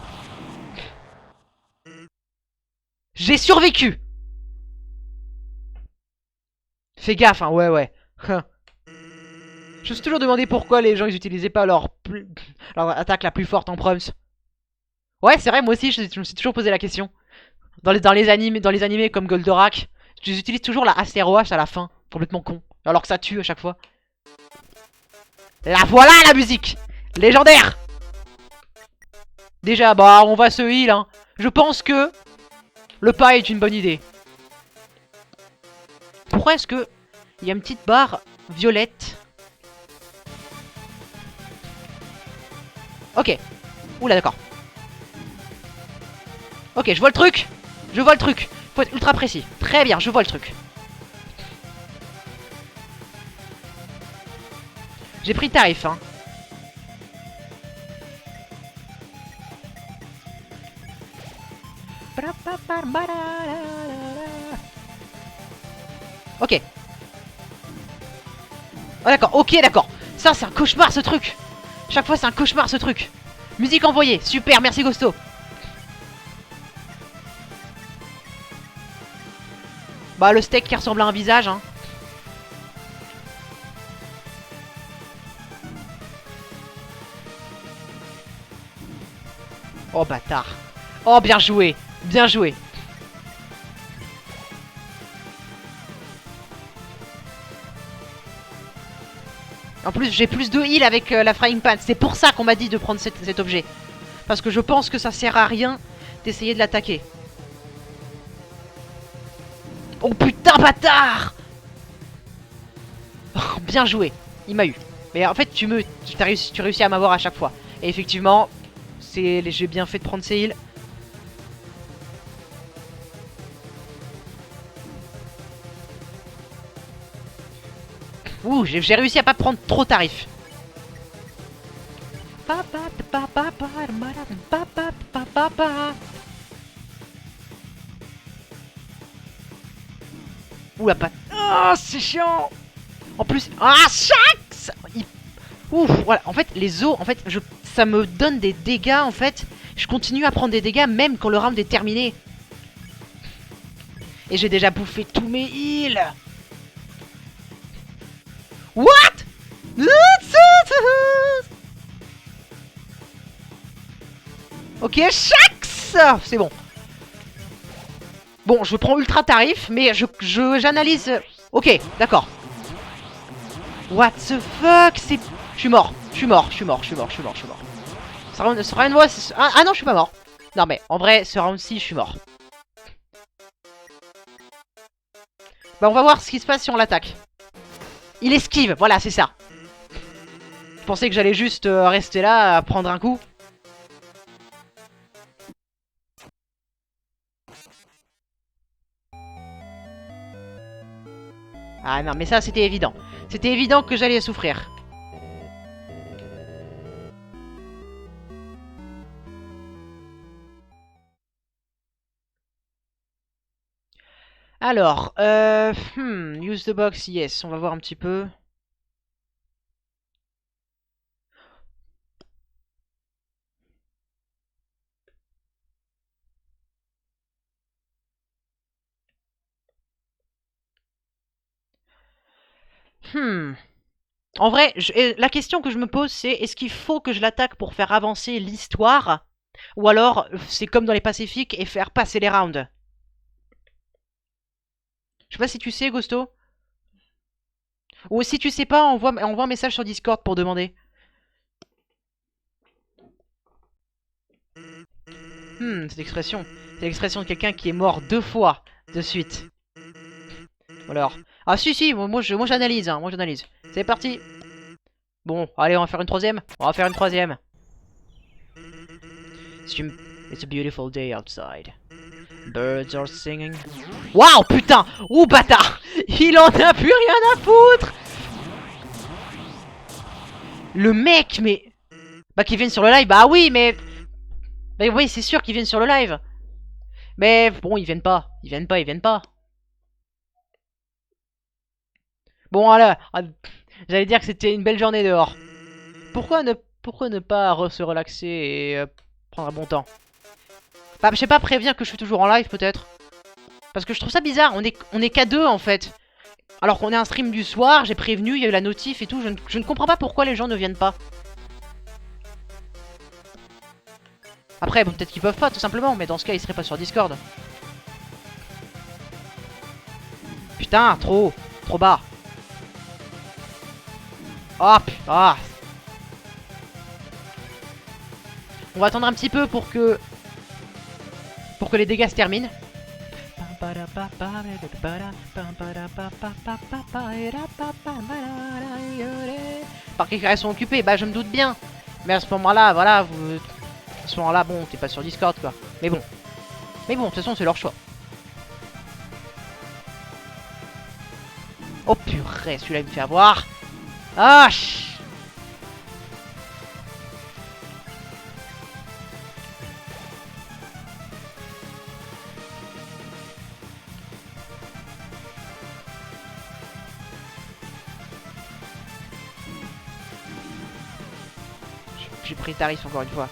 Speaker 1: J'ai survécu. Fais gaffe, hein, ouais. Je me suis toujours demandé pourquoi les gens ils utilisaient pas leur attaque la plus forte en proms. Ouais, c'est vrai, moi aussi je me suis toujours posé la question. Dans les animés comme Goldorak, ils utilisent toujours la ACROH à la fin. Complètement con. Alors que ça tue à chaque fois. La voilà la musique légendaire. Déjà, bah on va se heal, hein. Je pense que le pas est une bonne idée. Pourquoi est-ce que il y a une petite barre violette? Ok. Oula, d'accord. Ok, je vois le truc. Je vois le truc. Faut être ultra précis. Très bien, je vois le truc. J'ai pris le tarif, hein. Ok. Oh d'accord, ok d'accord. Ça c'est un cauchemar ce truc. Chaque fois c'est un cauchemar ce truc. Musique envoyée, super, merci Ghosto. Bah le steak qui ressemble à un visage, hein. Oh bâtard. Oh bien joué, bien joué. En plus j'ai plus de heal avec la frying pan. C'est pour ça qu'on m'a dit de prendre cet objet. Parce que je pense que ça sert à rien d'essayer de l'attaquer. Oh putain bâtard. Oh, bien joué. Il m'a eu. Mais en fait tu réussis à m'avoir à chaque fois. Et effectivement j'ai bien fait de prendre ces heals. Ouh, j'ai réussi à pas prendre trop tarif. Ouh la patte. Ah, c'est chiant. En plus, ah, Ouf, voilà. En fait, les os, en fait, ça me donne des dégâts, en fait. Je continue à prendre des dégâts même quand le round est terminé. Et j'ai déjà bouffé tous mes heals. What? Ok, Shax. C'est bon. Bon, je prends ultra tarif, mais j'analyse... Ok, d'accord. What the fuck? C'est... Je suis mort. Je suis mort. Ce round, ouais, ah non, je suis pas mort. Non mais, en vrai, ce round-ci, je suis mort. Bah on va voir ce qui se passe si on l'attaque. Il esquive, voilà, c'est ça. Je pensais que j'allais juste rester là, à prendre un coup. Ah non, mais ça, c'était évident. C'était évident que j'allais souffrir. Alors, use the box, yes, on va voir un petit peu. En vrai, la question que je me pose, c'est est-ce qu'il faut que je l'attaque pour faire avancer l'histoire? Ou alors, c'est comme dans les Pacifiques et faire passer les rounds? Je sais pas si tu sais, Ghosto. Ou si tu sais pas, envoie un message sur Discord pour demander. Cette expression. C'est l'expression de quelqu'un qui est mort 2 fois de suite. Alors. Ah si, moi j'analyse, hein, moi j'analyse. C'est parti. Bon, allez, on va faire une troisième. It's a beautiful day outside. Birds are singing. Waouh, putain! Ouh, bâtard! Il en a plus rien à foutre! Le mec, mais... Bah, qu'il vienne sur le live, bah oui, mais... Mais oui, c'est sûr qu'ils viennent sur le live. Mais bon, ils viennent pas. Bon, alors, j'allais dire que c'était une belle journée dehors. Pourquoi ne pas se relaxer et prendre un bon temps? Bah, je sais pas, préviens que je suis toujours en live, peut-être. Parce que je trouve ça bizarre, on est qu'à deux, en fait. Alors qu'on est un stream du soir, j'ai prévenu, il y a eu la notif et tout, je ne comprends pas pourquoi les gens ne viennent pas. Après, bon, peut-être qu'ils peuvent pas, tout simplement, mais dans ce cas, ils seraient pas sur Discord. Putain, trop bas. Oh, putain. On va attendre un petit peu pour que les dégâts se terminent. Par qu'ils sont occupés, bah je me doute bien. Mais à ce moment-là, voilà, à ce moment-là, bon, t'es pas sur Discord, quoi. Mais bon, de toute façon, c'est leur choix. Oh purée, celui-là, il me fait avoir. Ah, j'ai pris tarif encore une fois.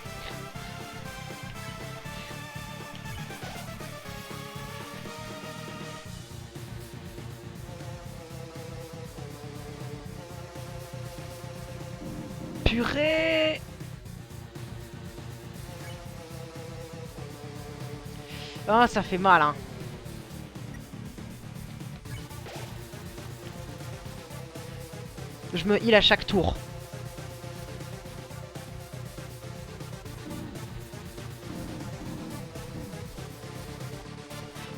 Speaker 1: Purée! Ah, ça fait mal, hein. Je me heal à chaque tour.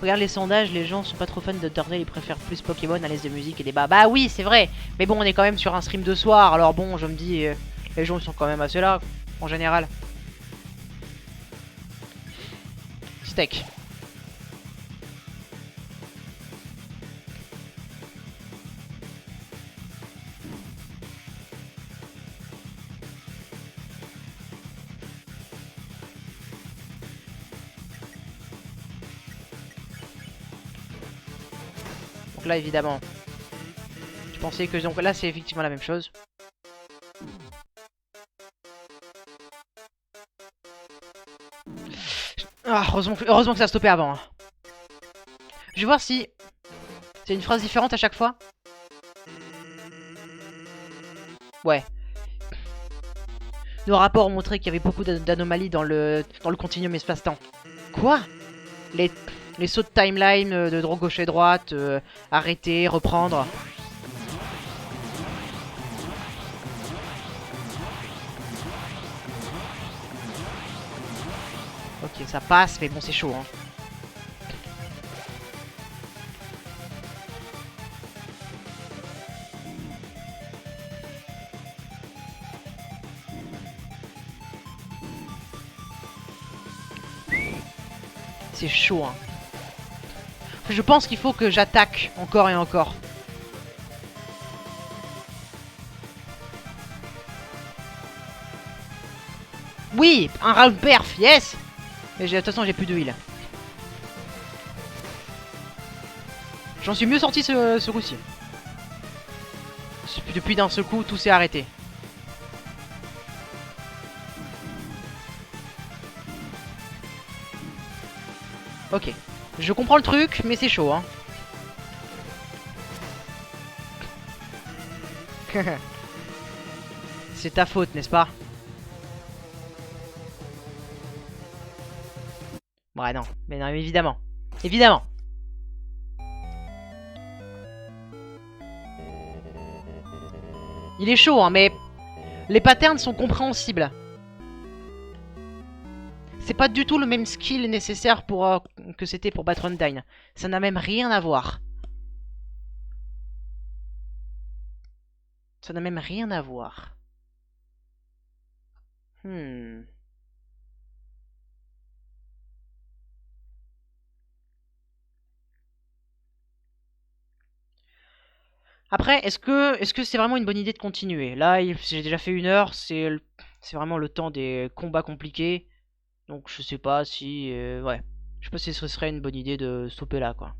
Speaker 1: Regarde les sondages, les gens sont pas trop fans de Turtle, ils préfèrent plus Pokémon à l'aise de musique et débat. Bah oui, c'est vrai. Mais bon, on est quand même sur un stream de soir, alors bon, je me dis, les gens ils sont quand même assez là, en général. Steak. Donc là, évidemment, je pensais que... Donc là, c'est effectivement la même chose. Ah, heureusement que ça a stoppé avant. Hein. Je vais voir si c'est une phrase différente à chaque fois. Ouais. Nos rapports ont montré qu'il y avait beaucoup d'anomalies dans le continuum espace-temps. Quoi? Les sauts de timeline de gauche et droite, arrêter, reprendre. Ça passe, mais bon, c'est chaud, hein. C'est chaud, hein. Je pense qu'il faut que j'attaque encore et encore. Oui, un round perf, yes. Mais de toute façon, j'ai plus de heal. J'en suis mieux sorti ce coup-ci. Depuis d'un seul coup, tout s'est arrêté. Ok. Je comprends le truc, mais c'est chaud, hein. C'est ta faute, n'est-ce pas? Ouais, non. Mais non, évidemment. Évidemment. Il est chaud, hein, mais les patterns sont compréhensibles. C'est pas du tout le même skill nécessaire pour que c'était pour battre Undyne. Ça n'a même rien à voir. Ça n'a même rien à voir. Après, est-ce que c'est vraiment une bonne idée de continuer? Là, j'ai déjà fait 1 heure, c'est vraiment le temps des combats compliqués. Donc je sais pas si... ouais. Je sais pas si ce serait une bonne idée de stopper là, quoi.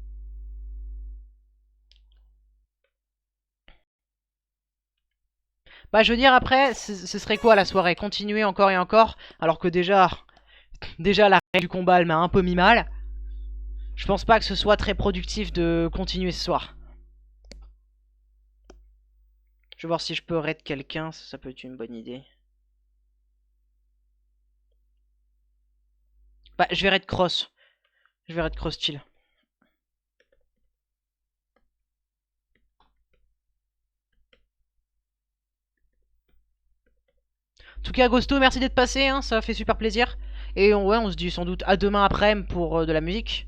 Speaker 1: Bah je veux dire, après, ce serait quoi la soirée? Continuer encore et encore? Alors que déjà la règle du combat, elle m'a un peu mis mal. Je pense pas que ce soit très productif de continuer ce soir. Je vais voir si je peux raid quelqu'un, ça peut être une bonne idée. Bah, je vais raid Cross. Je vais raid Cross chill. En tout cas, Agosto, merci d'être passé, hein, ça fait super plaisir. Et ouais, on se dit sans doute à demain après-midi pour de la musique.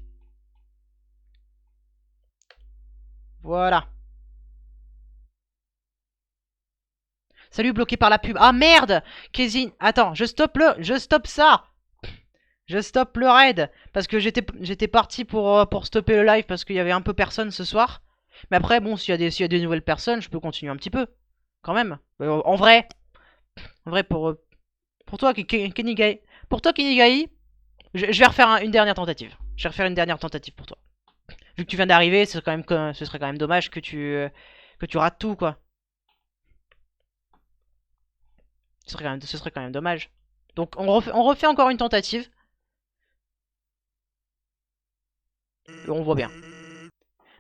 Speaker 1: Voilà. Salut, bloqué par la pub. Ah merde, Kezin, attends, je stoppe ça. Je stoppe le raid. Parce que j'étais parti pour stopper le live parce qu'il y avait un peu personne ce soir. Mais après, bon, s'il y a des nouvelles personnes, je peux continuer un petit peu. Quand même. En vrai, pour toi, Kenigai. Pour toi, Kenigai, je vais refaire une dernière tentative. Je vais refaire une dernière tentative pour toi. Vu que tu viens d'arriver, ce serait quand même dommage que tu rates tout, quoi. Ce serait quand même dommage. Donc on refait encore une tentative. Et on voit bien.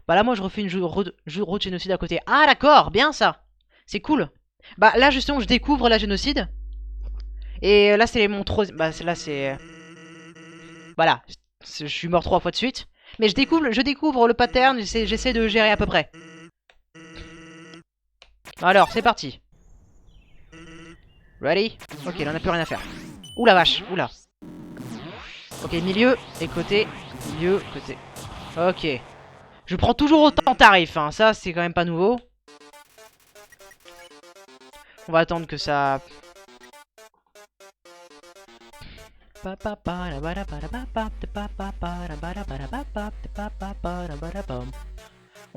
Speaker 1: Bah là moi je refais une jeu de génocide à côté. Ah d'accord, bien ça. C'est cool. Bah là justement je découvre la génocide. Et là c'est mon troisième... Bah là c'est... Voilà. Je suis mort 3 fois de suite. Mais je découvre le pattern, j'essaie de gérer à peu près. Alors c'est parti. Ready? Ok, là on n'a plus rien à faire. Ouh la vache, oula. Ok, milieu et côté. Milieu, côté. Ok. Je prends toujours autant en tarif, hein. Ça c'est quand même pas nouveau. On va attendre que ça... On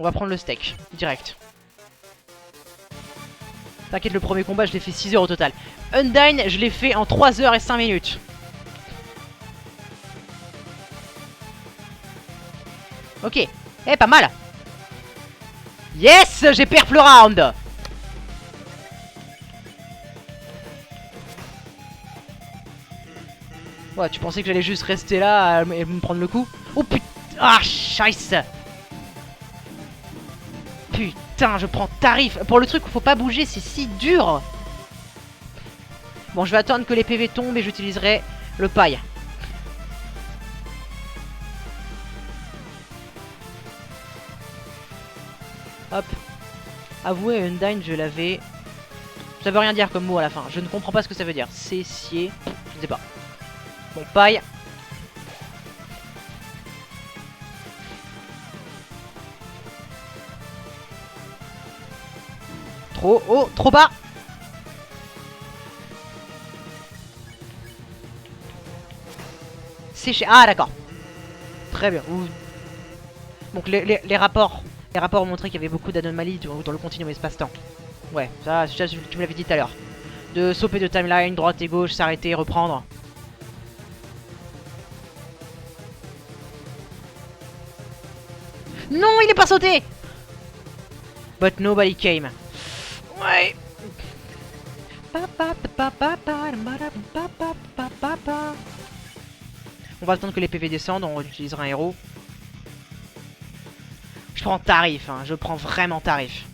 Speaker 1: va prendre le steak, direct. T'inquiète, le premier combat je l'ai fait 6 heures au total. Undyne je l'ai fait en 3 heures et 5 minutes. Ok, eh pas mal. Yes, j'ai perf le round. Ouais, tu pensais que j'allais juste rester là et me prendre le coup? Oh putain, ah scheisse. Putain, je prends tarif. Pour le truc où faut pas bouger, c'est si dur. Bon, je vais attendre que les PV tombent et j'utiliserai le paille. Hop. Avouez, Undyne, je l'avais... Ça veut rien dire comme mot à la fin. Je ne comprends pas ce que ça veut dire. Cessier. Je ne sais pas. Bon, paille. Oh, oh, trop bas. Séché. Ah, d'accord. Très bien. Donc les rapports ont montré qu'il y avait beaucoup d'anomalies dans le continuum espace-temps. Ouais, ça tu me l'avais dit tout à l'heure. De sauter de timeline, droite et gauche, s'arrêter, reprendre. Non, il est pas sauté. But nobody came. Ouais. On va attendre que les PV descendent, on utilisera un héros. Je prends tarif, hein, je prends vraiment tarif.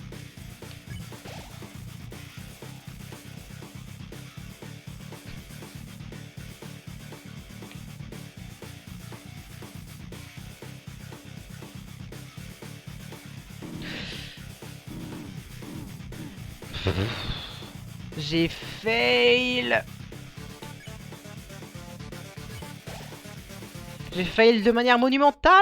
Speaker 1: J'ai fail. J'ai fail de manière monumentale.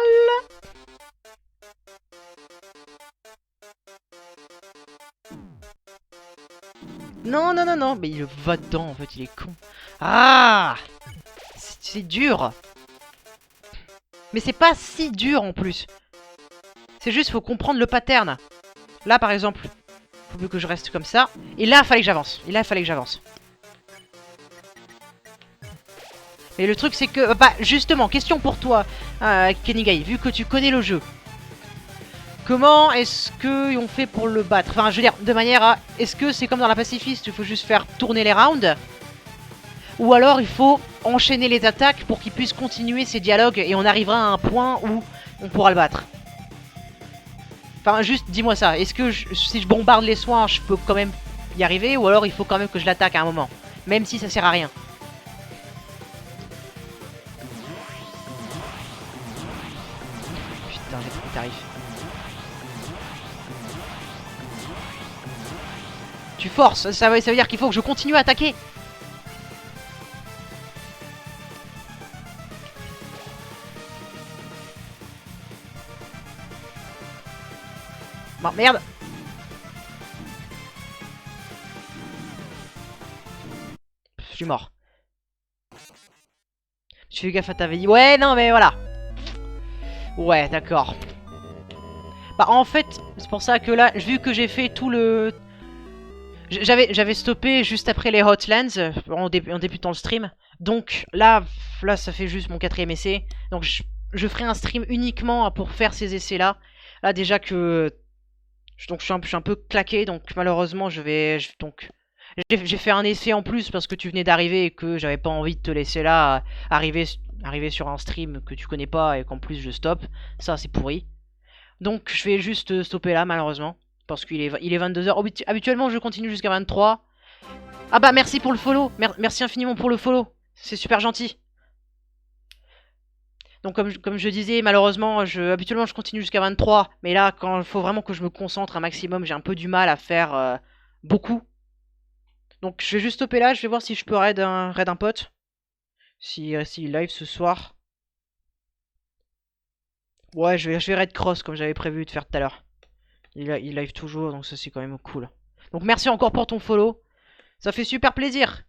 Speaker 1: Non, non, non, non. Mais il va dedans, en fait, il est con. Ah, c'est dur. Mais c'est pas si dur, en plus. C'est juste, faut comprendre le pattern. Là, par exemple, faut plus que je reste comme ça. Et là, fallait que j'avance. Et là, fallait que j'avance. Mais le truc, c'est que... Bah, justement, question pour toi, Kenigai, vu que tu connais le jeu. Comment est-ce qu'ils ont fait pour le battre? Enfin, je veux dire, de manière à... Est-ce que c'est comme dans la pacifiste, il faut juste faire tourner les rounds? Ou alors, il faut enchaîner les attaques pour qu'il puisse continuer ses dialogues et on arrivera à un point où on pourra le battre? Enfin, juste, dis-moi ça. Est-ce que si je bombarde les soins, je peux quand même y arriver? Ou alors, il faut quand même que je l'attaque à un moment? Même si ça sert à rien. Putain, j'ai pris le tarif. Tu forces, ça veut dire qu'il faut que je continue à attaquer. Bon, merde. Je suis mort. Je fais gaffe à ta vie. Ouais, non, mais voilà. Ouais, d'accord. Bah, en fait, c'est pour ça que là, vu que j'ai fait tout le... J'avais stoppé juste après les Hotlands en débutant le stream. Donc là, ça fait juste mon 4ème essai. Donc je ferai un stream uniquement pour faire ces essais-là. Là, déjà que... Donc je suis un peu claqué, donc malheureusement, j'ai fait un essai en plus parce que tu venais d'arriver et que j'avais pas envie de te laisser là arriver sur un stream que tu connais pas et qu'en plus je stoppe. Ça, c'est pourri. Donc je vais juste stopper là, malheureusement. Parce qu'il est 22h. Habituellement, je continue jusqu'à 23. Ah bah, merci pour le follow. Merci infiniment pour le follow. C'est super gentil. Donc comme je disais, malheureusement, habituellement je continue jusqu'à 23. Mais là, quand il faut vraiment que je me concentre un maximum, j'ai un peu du mal à faire beaucoup. Donc je vais juste stopper là, je vais voir si je peux raid un pote. Si live ce soir. Ouais, je vais raid cross comme j'avais prévu de faire tout à l'heure. Il live toujours, donc ça c'est quand même cool. Donc merci encore pour ton follow. Ça fait super plaisir.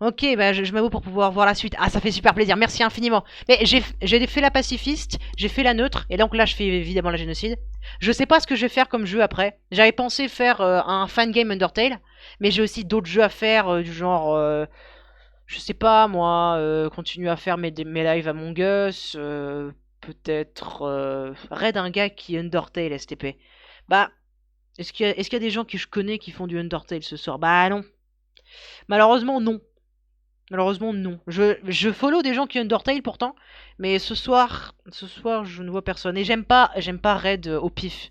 Speaker 1: Ok, bah je m'avoue pour pouvoir voir la suite. Ah, ça fait super plaisir, merci infiniment. Mais j'ai fait la pacifiste, j'ai fait la neutre, et donc là je fais évidemment la génocide. Je sais pas ce que je vais faire comme jeu après. J'avais pensé faire un fan game Undertale, mais j'ai aussi d'autres jeux à faire du genre... je sais pas moi, continuer à faire mes lives Among Us, peut-être raid un gars qui est Undertale STP. Bah, est-ce qu'il y a des gens que je connais qui font du Undertale ce soir? Bah non. Malheureusement non. Malheureusement non. Je follow des gens qui Undertale pourtant, mais ce soir je ne vois personne. Et j'aime pas raid au pif.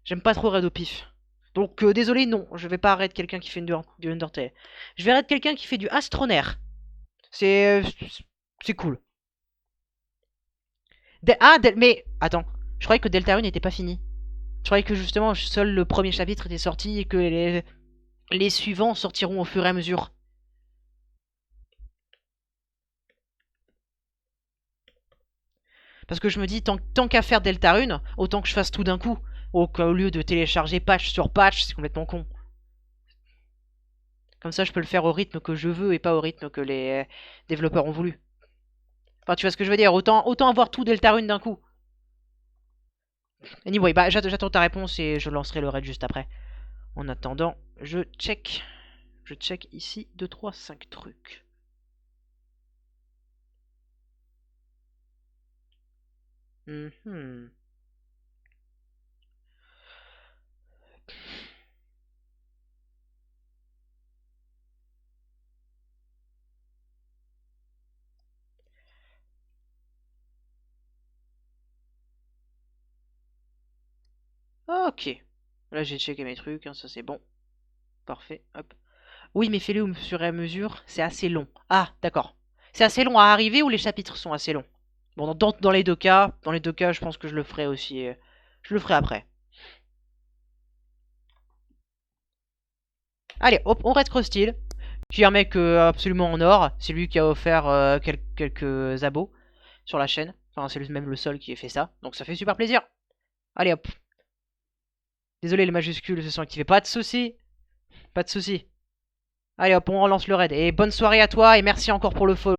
Speaker 1: J'aime pas trop raid au pif. Donc désolé, non, je vais pas raid quelqu'un qui fait du Undertale. Je vais raid quelqu'un qui fait du Astronair. C'est cool. Mais attends, je croyais que Deltarune n'était pas fini. Je croyais que justement seul le premier chapitre était sorti et que les suivants sortiront au fur et à mesure. Parce que je me dis, tant qu'à faire Deltarune, autant que je fasse tout d'un coup. Au lieu de télécharger patch sur patch, c'est complètement con. Comme ça, je peux le faire au rythme que je veux et pas au rythme que les développeurs ont voulu. Enfin, tu vois ce que je veux dire, autant avoir tout Deltarune d'un coup. Anyway, bah j'attends ta réponse et je lancerai le raid juste après. En attendant, je check ici 2, 3, 5 trucs. Ok. Là, j'ai checké mes trucs, hein, ça c'est bon. Parfait, hop. Oui, mais fais-le au fur et à mesure, c'est assez long. Ah, d'accord. C'est assez long à arriver ou les chapitres sont assez longs? Bon, dans les deux cas, je pense que je le ferai aussi. Je le ferai après. Allez, hop, on reste Crustil, qui est un mec absolument en or. C'est lui qui a offert quelques abos sur la chaîne. Enfin, c'est même le seul qui a fait ça. Donc ça fait super plaisir. Allez, hop. Désolé, les majuscules se sont activées. Pas de soucis. Pas de soucis. Allez, hop, on relance le raid. Et bonne soirée à toi et merci encore pour le follow.